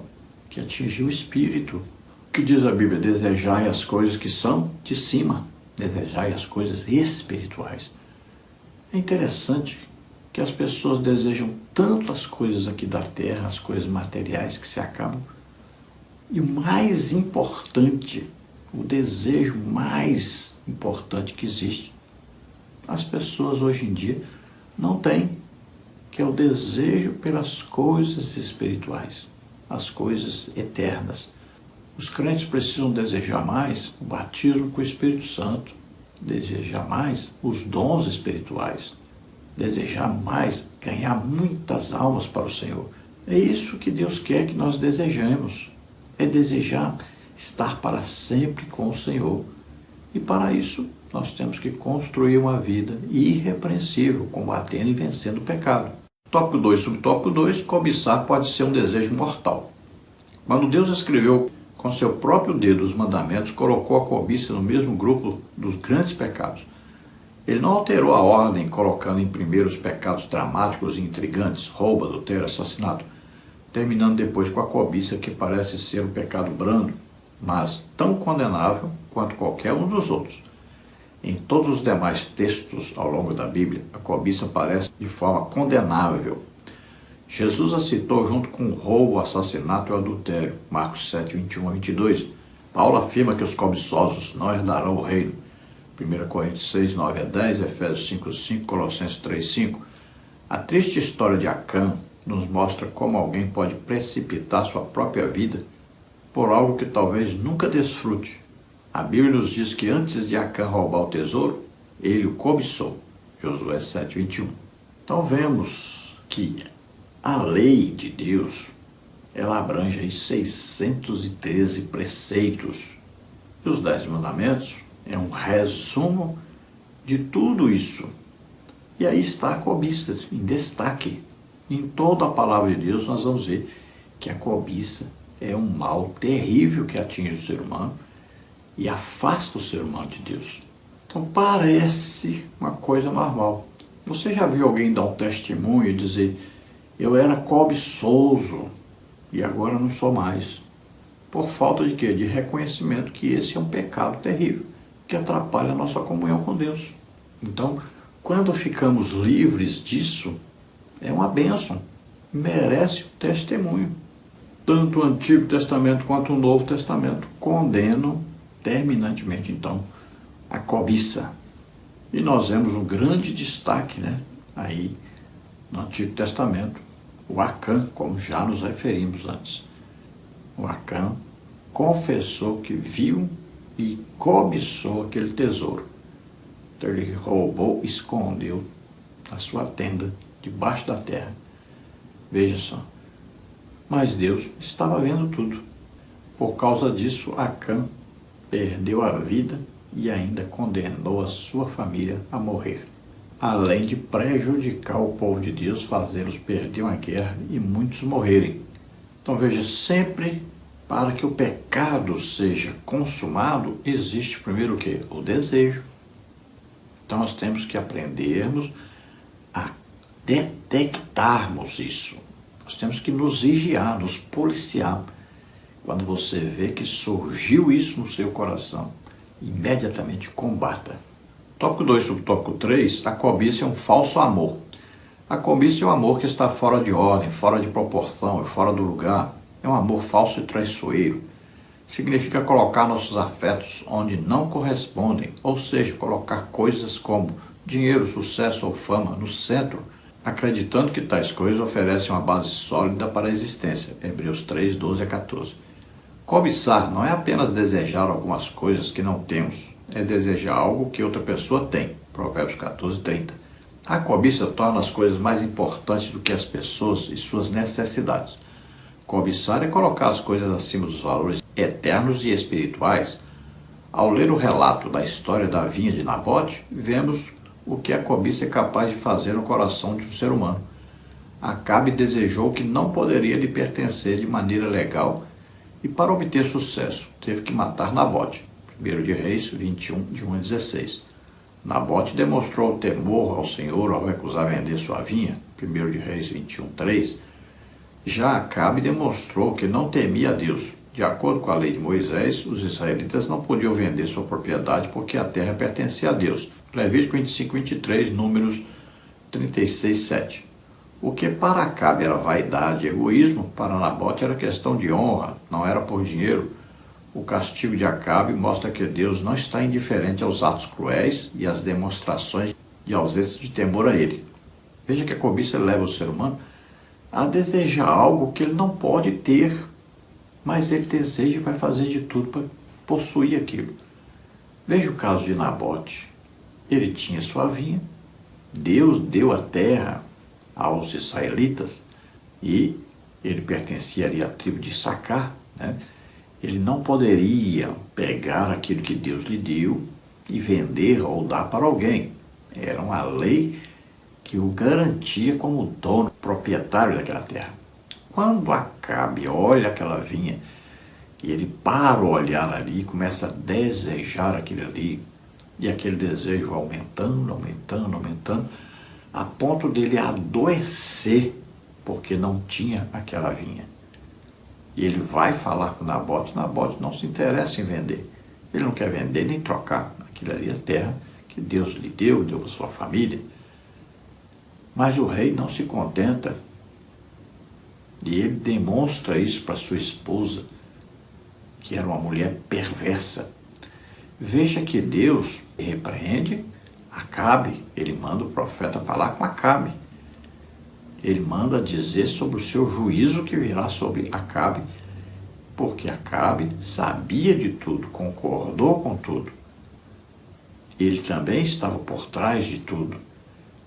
que atingiu o espírito. O que diz a Bíblia? Desejai as coisas que são de cima. Desejai as coisas espirituais. É interessante que as pessoas desejam tantas coisas aqui da terra, as coisas materiais que se acabam. E o mais importante, o desejo mais importante que existe, as pessoas hoje em dia não têm, que é o desejo pelas coisas espirituais, as coisas eternas. Os crentes precisam desejar mais o batismo com o Espírito Santo, desejar mais os dons espirituais, desejar mais ganhar muitas almas para o Senhor. É isso que Deus quer que nós desejemos, é desejar estar para sempre com o Senhor. E para isso, nós temos que construir uma vida irrepreensível, combatendo e vencendo o pecado. Tópico 2, subtópico 2, cobiçar pode ser um desejo mortal. Quando Deus escreveu com seu próprio dedo os mandamentos, colocou a cobiça no mesmo grupo dos grandes pecados. Ele não alterou a ordem, colocando em primeiro os pecados dramáticos e intrigantes, roubo, adultério, assassinato, terminando depois com a cobiça, que parece ser um pecado brando, mas tão condenável quanto qualquer um dos outros. Em todos os demais textos ao longo da Bíblia, a cobiça aparece de forma condenável. Jesus a citou junto com o roubo, o assassinato e o adultério, Marcos 7, 21 a 22. Paulo afirma que os cobiçosos não herdarão o reino, 1 Coríntios 6, 9 a 10, Efésios 5, 5, Colossenses 3, 5. A triste história de Acã nos mostra como alguém pode precipitar sua própria vida por algo que talvez nunca desfrute. A Bíblia nos diz que antes de Acã roubar o tesouro, ele o cobiçou. Josué 7, 21. Então vemos que a lei de Deus, ela abrange aí 613 preceitos. E os 10 mandamentos é um resumo de tudo isso. E aí está a cobiça em destaque. Em toda a palavra de Deus nós vamos ver que a cobiça é um mal terrível que atinge o ser humano e afasta o ser humano de Deus. Então parece uma coisa normal. Você já viu alguém dar um testemunho e dizer: eu era cobiçoso e agora não sou mais? Por falta de quê? De reconhecimento que esse é um pecado terrível, que atrapalha a nossa comunhão com Deus. Então, quando ficamos livres disso, é uma bênção, merece o testemunho. Tanto o Antigo Testamento quanto o Novo Testamento condenam terminantemente, então, a cobiça. E nós vemos um grande destaque, aí no Antigo Testamento, o Acã, como já nos referimos antes. O Acã confessou que viu e cobiçou aquele tesouro. Então ele roubou, escondeu a sua tenda debaixo da terra. Veja só. Mas Deus estava vendo tudo. Por causa disso, Acã perdeu a vida e ainda condenou a sua família a morrer, além de prejudicar o povo de Deus, fazê-los perder uma guerra e muitos morrerem. Então veja, sempre para que o pecado seja consumado, existe primeiro o quê? O desejo. Então nós temos que aprendermos a detectarmos isso. Nós temos que nos vigiar, nos policiar. Quando você vê que surgiu isso no seu coração, imediatamente combata. Tópico 2, subtópico 3, a cobiça é um falso amor. A cobiça é um amor que está fora de ordem, fora de proporção, fora do lugar. É um amor falso e traiçoeiro. Significa colocar nossos afetos onde não correspondem, ou seja, colocar coisas como dinheiro, sucesso ou fama no centro, acreditando que tais coisas oferecem uma base sólida para a existência. Hebreus 3, 12 a 14. Cobiçar não é apenas desejar algumas coisas que não temos, é desejar algo que outra pessoa tem. Provérbios 14, 30. A cobiça torna as coisas mais importantes do que as pessoas e suas necessidades. Cobiçar é colocar as coisas acima dos valores eternos e espirituais. Ao ler o relato da história da vinha de Nabote, vemos o que a cobiça é capaz de fazer no coração de um ser humano. Acabe desejou que não poderia lhe pertencer de maneira legal e, para obter sucesso, teve que matar Nabote. 1 de Reis 21, de 1 a 16. Nabote demonstrou temor ao Senhor ao recusar vender sua vinha. 1 de Reis 21, 3. Já Acabe demonstrou que não temia a Deus. De acordo com a lei de Moisés, os israelitas não podiam vender sua propriedade porque a terra pertencia a Deus. Levítico 25, 23, Números 36, 7. O que para Acabe era vaidade e egoísmo, para Nabote era questão de honra, não era por dinheiro. O castigo de Acabe mostra que Deus não está indiferente aos atos cruéis e às demonstrações de ausência de temor a Ele. Veja que a cobiça leva o ser humano a desejar algo que ele não pode ter, mas ele deseja e vai fazer de tudo para possuir aquilo. Veja o caso de Nabote. Ele tinha sua vinha, Deus deu a terra aos israelitas e ele pertencia ali à tribo de Issacar, Ele não poderia pegar aquilo que Deus lhe deu e vender ou dar para alguém. Era uma lei que o garantia como dono, proprietário daquela terra. Quando Acabe olha aquela vinha e ele para o olhar ali e começa a desejar aquilo ali, E aquele desejo aumentando, aumentando, aumentando, a ponto dele adoecer, porque não tinha aquela vinha. E ele vai falar com Nabote não se interessa em vender. Ele não quer vender nem trocar. Aquilo ali é terra que Deus lhe deu para sua família. Mas o rei não se contenta. E ele demonstra isso para sua esposa, que era uma mulher perversa. Veja que Deus repreende Acabe. Ele manda o profeta falar com Acabe. Ele manda dizer sobre o seu juízo que virá sobre Acabe, porque Acabe sabia de tudo, concordou com tudo. Ele também estava por trás de tudo.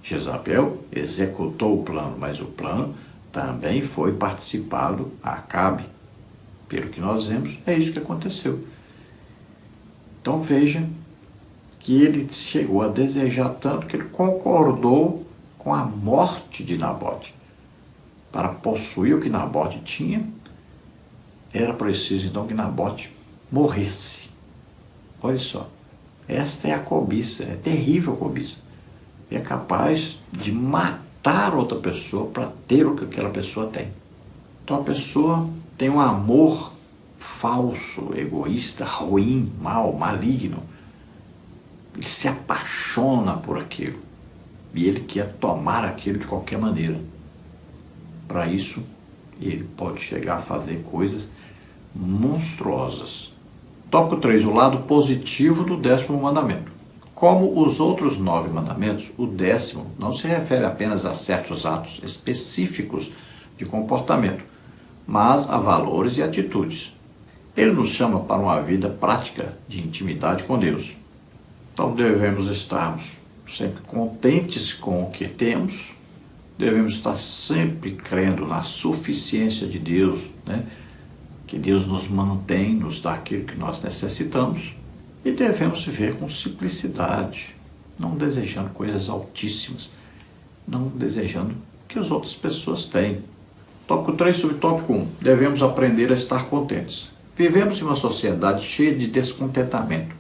Jezabel executou o plano, mas o plano também foi participado a Acabe. Pelo que nós vemos, é isso que aconteceu. Então veja que ele chegou a desejar tanto que ele concordou com a morte de Nabote. Para possuir o que Nabote tinha, era preciso então que Nabote morresse. Olha só, esta é a cobiça, é terrível a cobiça. É capaz de matar outra pessoa para ter o que aquela pessoa tem. Então a pessoa tem um amor falso, egoísta, ruim, mau, maligno. Ele se apaixona por aquilo. E ele quer tomar aquilo de qualquer maneira. Para isso, ele pode chegar a fazer coisas monstruosas. Tópico 3. O lado positivo do 10º mandamento. Como os outros 9 mandamentos, o 10º não se refere apenas a certos atos específicos de comportamento, mas a valores e atitudes. Ele nos chama para uma vida prática de intimidade com Deus. Então devemos estarmos sempre contentes com o que temos, devemos estar sempre crendo na suficiência de Deus, né? Que Deus nos mantém, nos dá aquilo que nós necessitamos, e devemos viver com simplicidade, não desejando coisas altíssimas, não desejando o que as outras pessoas têm. Tópico 3, subtópico 1. Devemos aprender a estar contentes. Vivemos em uma sociedade cheia de descontentamento.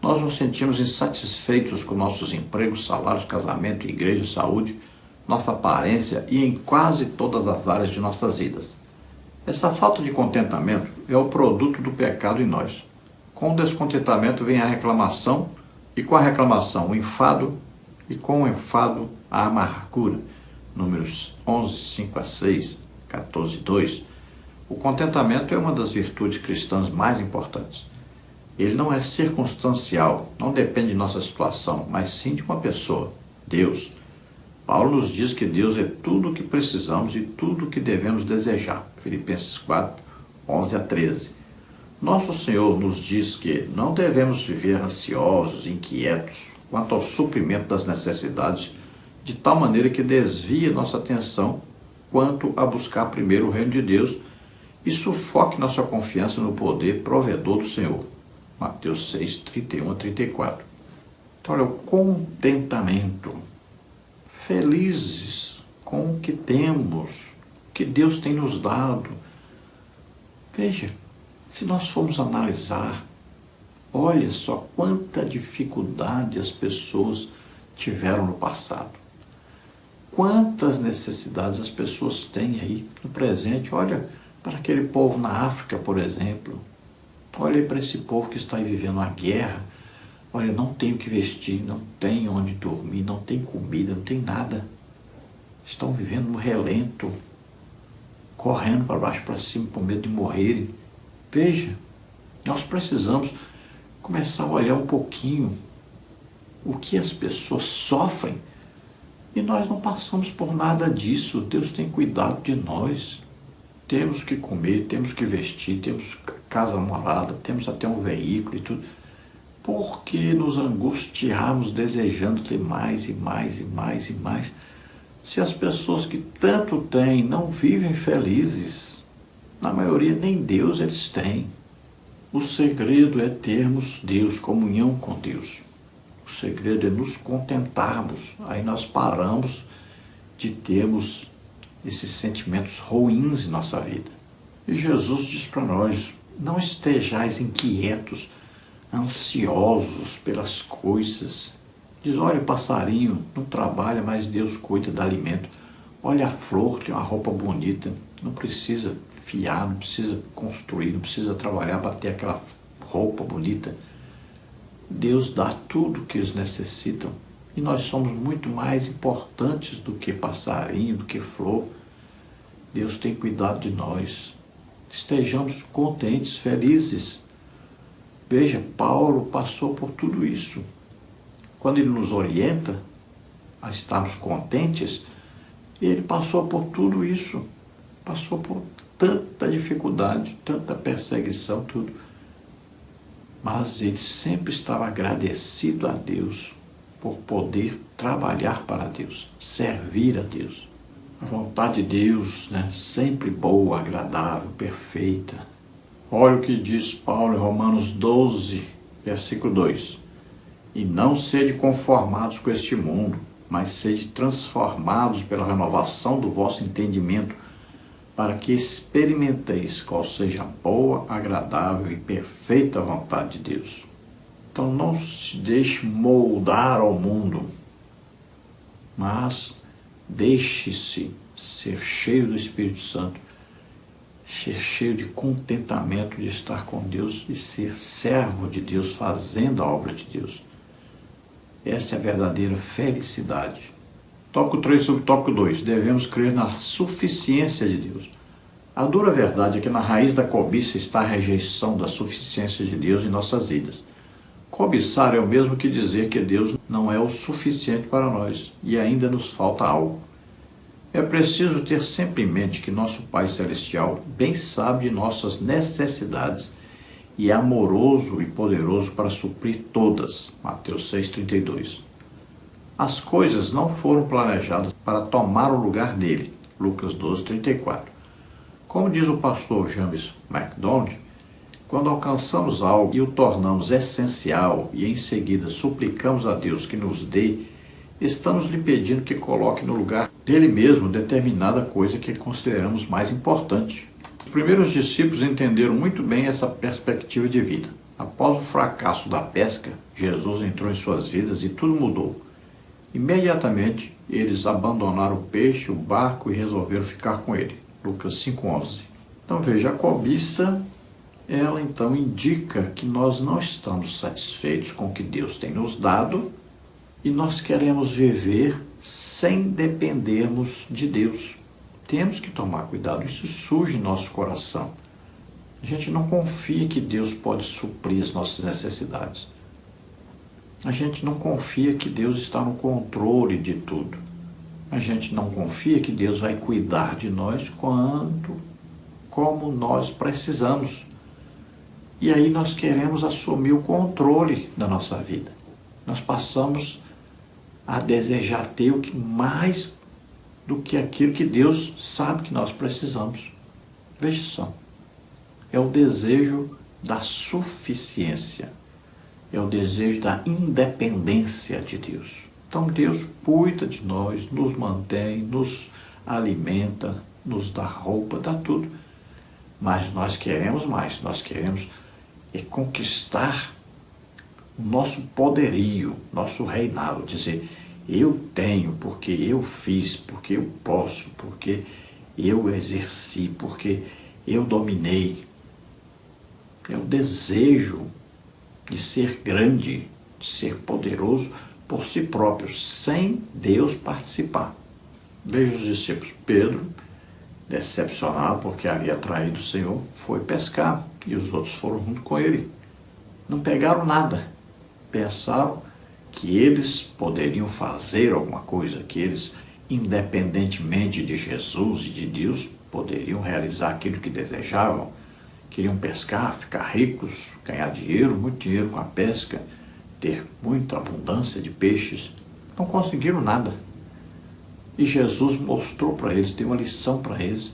Nós nos sentimos insatisfeitos com nossos empregos, salários, casamento, igreja, saúde, nossa aparência e em quase todas as áreas de nossas vidas. Essa falta de contentamento é o produto do pecado em nós. Com o descontentamento vem a reclamação, e com a reclamação o enfado, e com o enfado a amargura. Números 11, 5 a 6, 14, 2. O contentamento é uma das virtudes cristãs mais importantes. Ele não é circunstancial, não depende de nossa situação, mas sim de uma pessoa, Deus. Paulo nos diz que Deus é tudo o que precisamos e tudo o que devemos desejar. Filipenses 4, 11 a 13. Nosso Senhor nos diz que não devemos viver ansiosos, inquietos, quanto ao suprimento das necessidades, de tal maneira que desvie nossa atenção quanto a buscar primeiro o reino de Deus e sufoque nossa confiança no poder provedor do Senhor. Mateus 6, 31 a 34. Então, olha, o contentamento. Felizes com o que temos, que Deus tem nos dado. Veja, se nós formos analisar, olha só quanta dificuldade as pessoas tiveram no passado. Quantas necessidades as pessoas têm aí no presente. Olha para aquele povo na África, por exemplo. Olha para esse povo que está aí vivendo a guerra. Olha, não tem o que vestir, não tem onde dormir, não tem comida, não tem nada. Estão vivendo no relento, correndo para baixo, para cima, com medo de morrerem. Veja, nós precisamos começar a olhar um pouquinho o que as pessoas sofrem e nós não passamos por nada disso. Deus tem cuidado de nós. Temos que comer, temos que vestir, temos casa morada, temos até um veículo e tudo. Por que nos angustiarmos desejando ter mais e mais e mais e mais, se as pessoas que tanto têm não vivem felizes? Na maioria nem Deus eles têm. O segredo é termos Deus, comunhão com Deus. O segredo é nos contentarmos. Aí nós paramos de termos esses sentimentos ruins em nossa vida. E Jesus diz para nós, não estejais inquietos, ansiosos pelas coisas. Diz, olha o passarinho, não trabalha, mas Deus cuida do alimento. Olha a flor, tem uma roupa bonita, não precisa fiar, não precisa construir, não precisa trabalhar para ter aquela roupa bonita. Deus dá tudo o que eles necessitam. E nós somos muito mais importantes do que passarinho, do que flor. Deus tem cuidado de nós. Estejamos contentes, felizes. Veja, Paulo passou por tudo isso. Quando ele nos orienta a estarmos contentes, ele passou por tudo isso. Passou por tanta dificuldade, tanta perseguição, tudo. Mas ele sempre estava agradecido a Deus por poder trabalhar para Deus, servir a Deus. A vontade de Deus, sempre boa, agradável, perfeita. Olha o que diz Paulo em Romanos 12, versículo 2. E não sede conformados com este mundo, mas sede transformados pela renovação do vosso entendimento, para que experimenteis qual seja a boa, agradável e perfeita vontade de Deus. Então não se deixe moldar ao mundo, mas deixe-se ser cheio do Espírito Santo, ser cheio de contentamento de estar com Deus e ser servo de Deus, fazendo a obra de Deus. Essa é a verdadeira felicidade. Tópico 3 sobre tópico 2. Devemos crer na suficiência de Deus. A dura verdade é que na raiz da cobiça está a rejeição da suficiência de Deus em nossas vidas. Cobiçar é o mesmo que dizer que Deus não é o suficiente para nós e ainda nos falta algo. É preciso ter sempre em mente que nosso Pai Celestial bem sabe de nossas necessidades e é amoroso e poderoso para suprir todas. Mateus 6,32. As coisas não foram planejadas para tomar o lugar dele. Lucas 12,34. Como diz o pastor James MacDonald, quando alcançamos algo e o tornamos essencial e em seguida suplicamos a Deus que nos dê, estamos lhe pedindo que coloque no lugar dele mesmo determinada coisa que consideramos mais importante. Os primeiros discípulos entenderam muito bem essa perspectiva de vida. Após o fracasso da pesca, Jesus entrou em suas vidas e tudo mudou. Imediatamente, eles abandonaram o peixe, o barco e resolveram ficar com ele. Lucas 5,11. Então veja, a cobiça, ela então indica que nós não estamos satisfeitos com o que Deus tem nos dado e nós queremos viver sem dependermos de Deus. Temos que tomar cuidado, isso surge em nosso coração. A gente não confia que Deus pode suprir as nossas necessidades. A gente não confia que Deus está no controle de tudo. A gente não confia que Deus vai cuidar de nós como nós precisamos. E aí nós queremos assumir o controle da nossa vida. Nós passamos a desejar ter o que mais do que aquilo que Deus sabe que nós precisamos. Veja só, é o desejo da suficiência, é o desejo da independência de Deus. Então Deus cuida de nós, nos mantém, nos alimenta, nos dá roupa, dá tudo. Mas nós queremos mais, nós queremos conquistar o nosso poderio, nosso reinado, dizer, eu tenho, porque eu fiz, porque eu posso, porque eu exerci, porque eu dominei. É o desejo de ser grande, de ser poderoso por si próprio, sem Deus participar. Veja os discípulos. Pedro, decepcionado porque havia traído o Senhor, foi pescar e os outros foram junto com ele. Não pegaram nada. Pensaram que eles poderiam fazer alguma coisa, que eles, independentemente de Jesus e de Deus, poderiam realizar aquilo que desejavam. Queriam pescar, ficar ricos, ganhar dinheiro, muito dinheiro com a pesca, ter muita abundância de peixes. Não conseguiram nada. E Jesus mostrou para eles, deu uma lição para eles,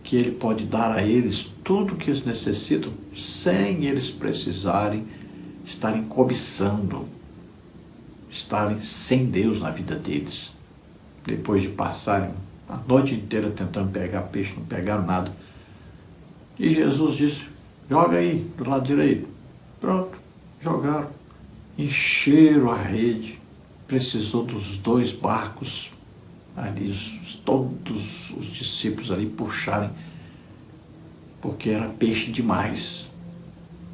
que Ele pode dar a eles tudo o que eles necessitam, sem eles precisarem estarem cobiçando, estarem sem Deus na vida deles. Depois de passarem a noite inteira tentando pegar peixe, não pegaram nada. E Jesus disse, joga aí, do lado direito. Pronto, Jogaram, encheram a rede, precisou dos 2 barcos ali, todos os discípulos ali puxarem, porque era peixe demais.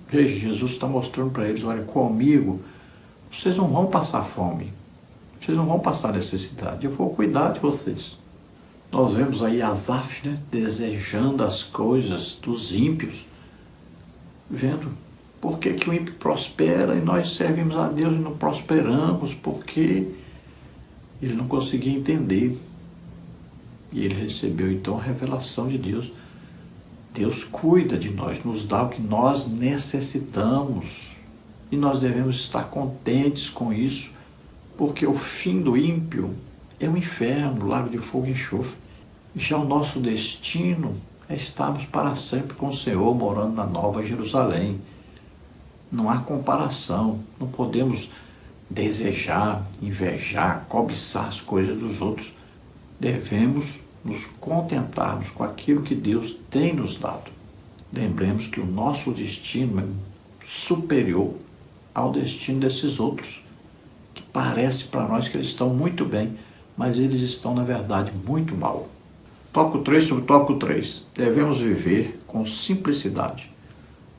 Veja, Jesus está mostrando para eles, olha, comigo vocês não vão passar fome, vocês não vão passar necessidade, eu vou cuidar de vocês. Nós vemos aí Asaf, né, desejando as coisas dos ímpios, vendo por que o ímpio prospera e nós servimos a Deus e não prosperamos, porque ele não conseguia entender. E ele recebeu então a revelação de Deus. Deus cuida de nós, nos dá o que nós necessitamos. E nós devemos estar contentes com isso, porque o fim do ímpio é o inferno, o lago de fogo e enxofre. Já o nosso destino é estarmos para sempre com o Senhor, morando na Nova Jerusalém. Não há comparação, não podemos desejar, invejar, cobiçar as coisas dos outros. Devemos nos contentarmos com aquilo que Deus tem nos dado. Lembremos que o nosso destino é superior ao destino desses outros, que parece para nós que eles estão muito bem, mas eles estão, na verdade, muito mal. Tópico 3 sobre tópico 3. Devemos viver com simplicidade.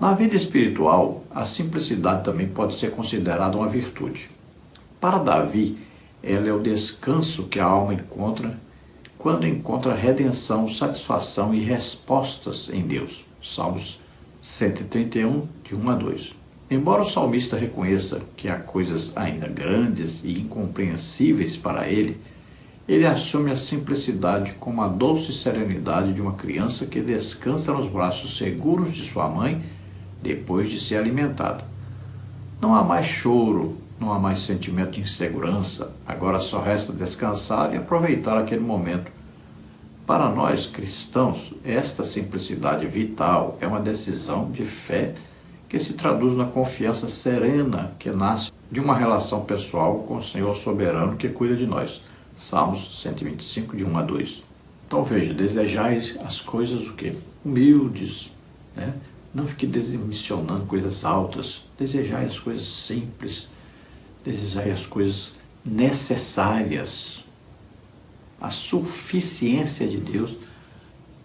Na vida espiritual, a simplicidade também pode ser considerada uma virtude. Para Davi, ela é o descanso que a alma encontra quando encontra redenção, satisfação e respostas em Deus. Salmos 131, de 1 a 2. Embora o salmista reconheça que há coisas ainda grandes e incompreensíveis para ele, ele assume a simplicidade como a doce serenidade de uma criança que descansa nos braços seguros de sua mãe depois de ser alimentada. Não há mais choro, não há mais sentimento de insegurança, agora só resta descansar e aproveitar aquele momento. Para nós cristãos, esta simplicidade vital é uma decisão de fé que se traduz na confiança serena que nasce de uma relação pessoal com o Senhor soberano que cuida de nós. Salmos 125, de 1 a 2. Então veja, desejais as coisas o quê? Humildes, né? Não fique ambicionando coisas altas, desejai as coisas simples, desejai as coisas necessárias. A suficiência de Deus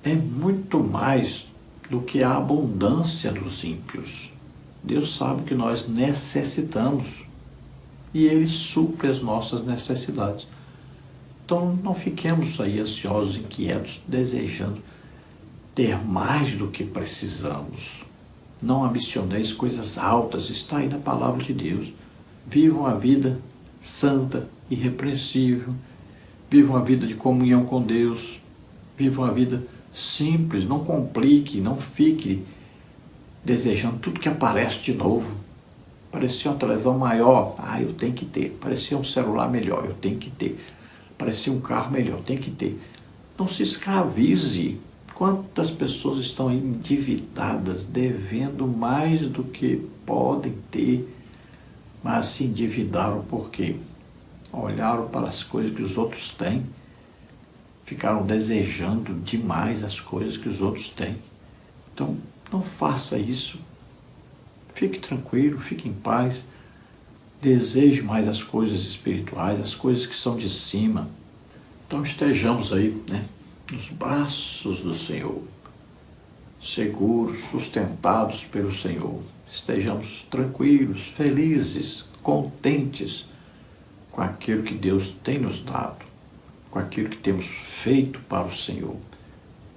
é muito mais do que a abundância dos ímpios. Deus sabe que nós necessitamos e Ele supre as nossas necessidades. Então não fiquemos aí ansiosos, inquietos, desejando ter mais do que precisamos. Não ambicioneis coisas altas, está aí na palavra de Deus. Vivam a vida santa, irrepreensível. Vivam a vida de comunhão com Deus. Vivam a vida simples, não complique, não fique desejando tudo que aparece de novo. Parecia uma televisão maior, eu tenho que ter. Parecia um celular melhor, eu tenho que ter. Parecia um carro melhor, eu tenho que ter. Não se escravize. Quantas pessoas estão endividadas, devendo mais do que podem ter, mas se endividaram por quê? Olharam para as coisas que os outros têm, ficaram desejando demais as coisas que os outros têm. Então, não faça isso. Fique tranquilo, fique em paz. Deseje mais as coisas espirituais, as coisas que são de cima. Então, estejamos aí, né, nos braços do Senhor, seguros, sustentados pelo Senhor. Estejamos tranquilos, felizes, contentes com aquilo que Deus tem nos dado, com aquilo que temos feito para o Senhor.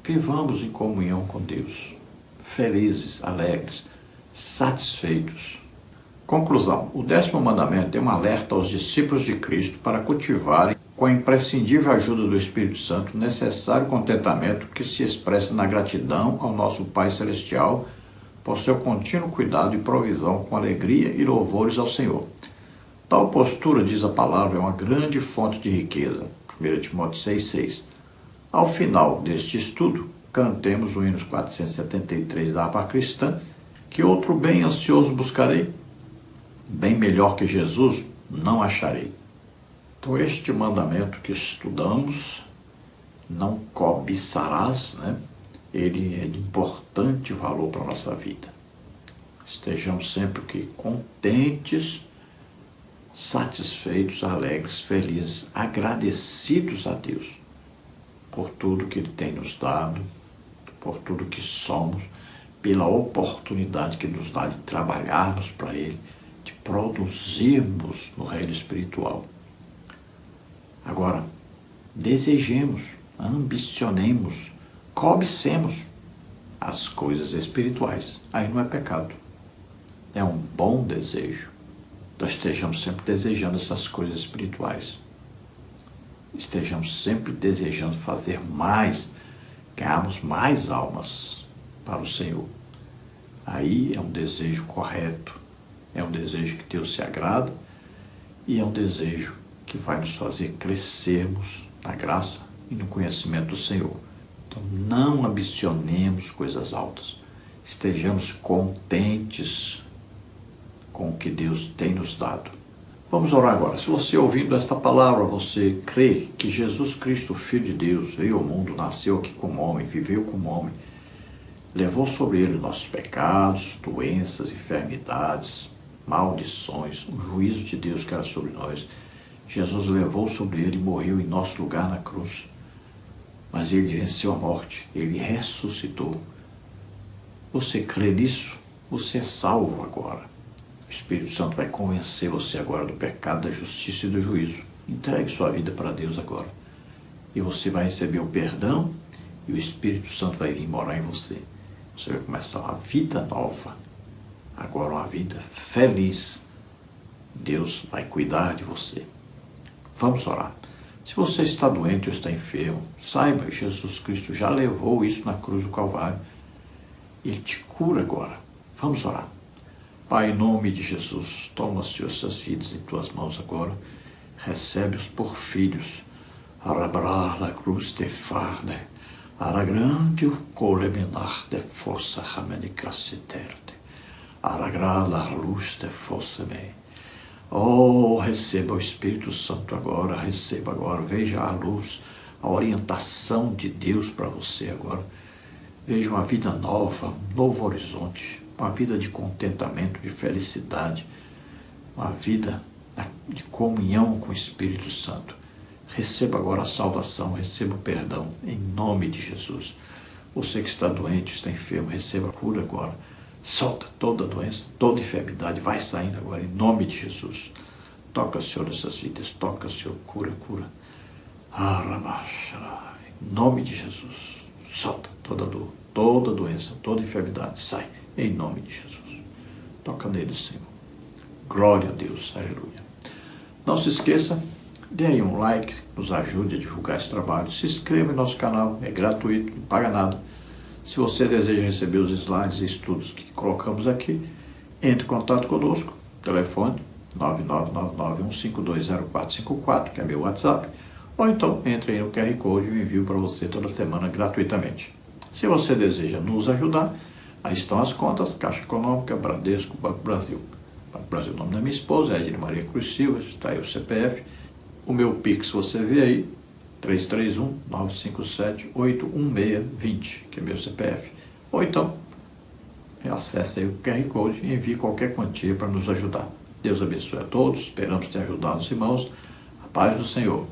Vivamos em comunhão com Deus, felizes, alegres, satisfeitos. Conclusão. O 10º mandamento é um alerta aos discípulos de Cristo para cultivarem, com a imprescindível ajuda do Espírito Santo, o necessário contentamento que se expressa na gratidão ao nosso Pai Celestial por seu contínuo cuidado e provisão com alegria e louvores ao Senhor. Tal postura, diz a palavra, é uma grande fonte de riqueza. 1 Timóteo 6,6. Ao final deste estudo, cantemos o hino 473 da harpa cristã, que outro bem ansioso buscarei, bem melhor que Jesus não acharei. Então este mandamento que estudamos, não cobiçarás, né? Ele é de importante valor para a nossa vida. estejamos sempre aqui contentes, satisfeitos, alegres, felizes, agradecidos a Deus por tudo que Ele tem nos dado, por tudo que somos, pela oportunidade que nos dá de trabalharmos para Ele, de produzirmos no reino espiritual. Agora, desejemos, ambicionemos, cobicemos as coisas espirituais. Aí não é pecado. É um bom desejo. Nós estejamos sempre desejando essas coisas espirituais. Estejamos sempre desejando fazer mais, ganharmos mais almas para o Senhor. Aí é um desejo correto, é um desejo que Deus se agrada e é um desejo que vai nos fazer crescermos na graça e no conhecimento do Senhor. Então não ambicionemos coisas altas, estejamos contentes com o que Deus tem nos dado. Vamos orar agora. Se você ouvindo esta palavra, você crê que Jesus Cristo, Filho de Deus, veio ao mundo, nasceu aqui como homem, viveu como homem, levou sobre ele nossos pecados, doenças, enfermidades, maldições, o juízo de Deus que era sobre nós. Jesus levou sobre ele e morreu em nosso lugar na cruz. Mas ele venceu a morte, ele ressuscitou. Você crê nisso? Você é salvo agora. O Espírito Santo vai convencer você agora do pecado, da justiça e do juízo. Entregue sua vida para Deus agora. E você vai receber o perdão e o Espírito Santo vai vir morar em você. Você vai começar uma vida nova. Agora uma vida feliz. Deus vai cuidar de você. Vamos orar. Se você está doente ou está enfermo, saiba que Jesus Cristo já levou isso na cruz do Calvário. Ele te cura agora. Vamos orar. Pai, em nome de Jesus, toma, Senhor, essas vidas em tuas mãos agora. Recebe-os por filhos. Arabrar la cruz de farne. Ara grande o colemenar de força ramenicaciterte. Ara grande luz de força me. Oh, receba o Espírito Santo agora, receba agora. Veja a luz, a orientação de Deus para você agora. Veja uma vida nova, um novo horizonte. Uma vida de contentamento, de felicidade, uma vida de comunhão com o Espírito Santo. Receba agora a salvação, receba o perdão, em nome de Jesus. Você que está doente, está enfermo, receba a cura agora. Solta toda a doença, toda a enfermidade, vai saindo agora, em nome de Jesus. Toca, Senhor, nessas vidas, toca, Senhor, cura, cura. Em nome de Jesus, solta toda dor, toda doença, toda enfermidade, sai. Em nome de Jesus. Toca nele, Senhor. Glória a Deus. Aleluia. Não se esqueça, dê aí um like, nos ajude a divulgar esse trabalho. Se inscreva em nosso canal, é gratuito, não paga nada. Se você deseja receber os slides e estudos que colocamos aqui, entre em contato conosco. Telefone 99991520454, que é meu WhatsApp. Ou então entre aí no QR Code e eu envio para você toda semana gratuitamente. Se você deseja nos ajudar, aí estão as contas, Caixa Econômica, Bradesco, Banco Brasil. Banco Brasil, o nome da minha esposa, Edna Maria Cruz Silva, está aí o CPF. O meu Pix, você vê aí, 331-957-81620, que é meu CPF. Ou então, acesse aí o QR Code e envie qualquer quantia para nos ajudar. Deus abençoe a todos, esperamos ter ajudado os irmãos. A paz do Senhor.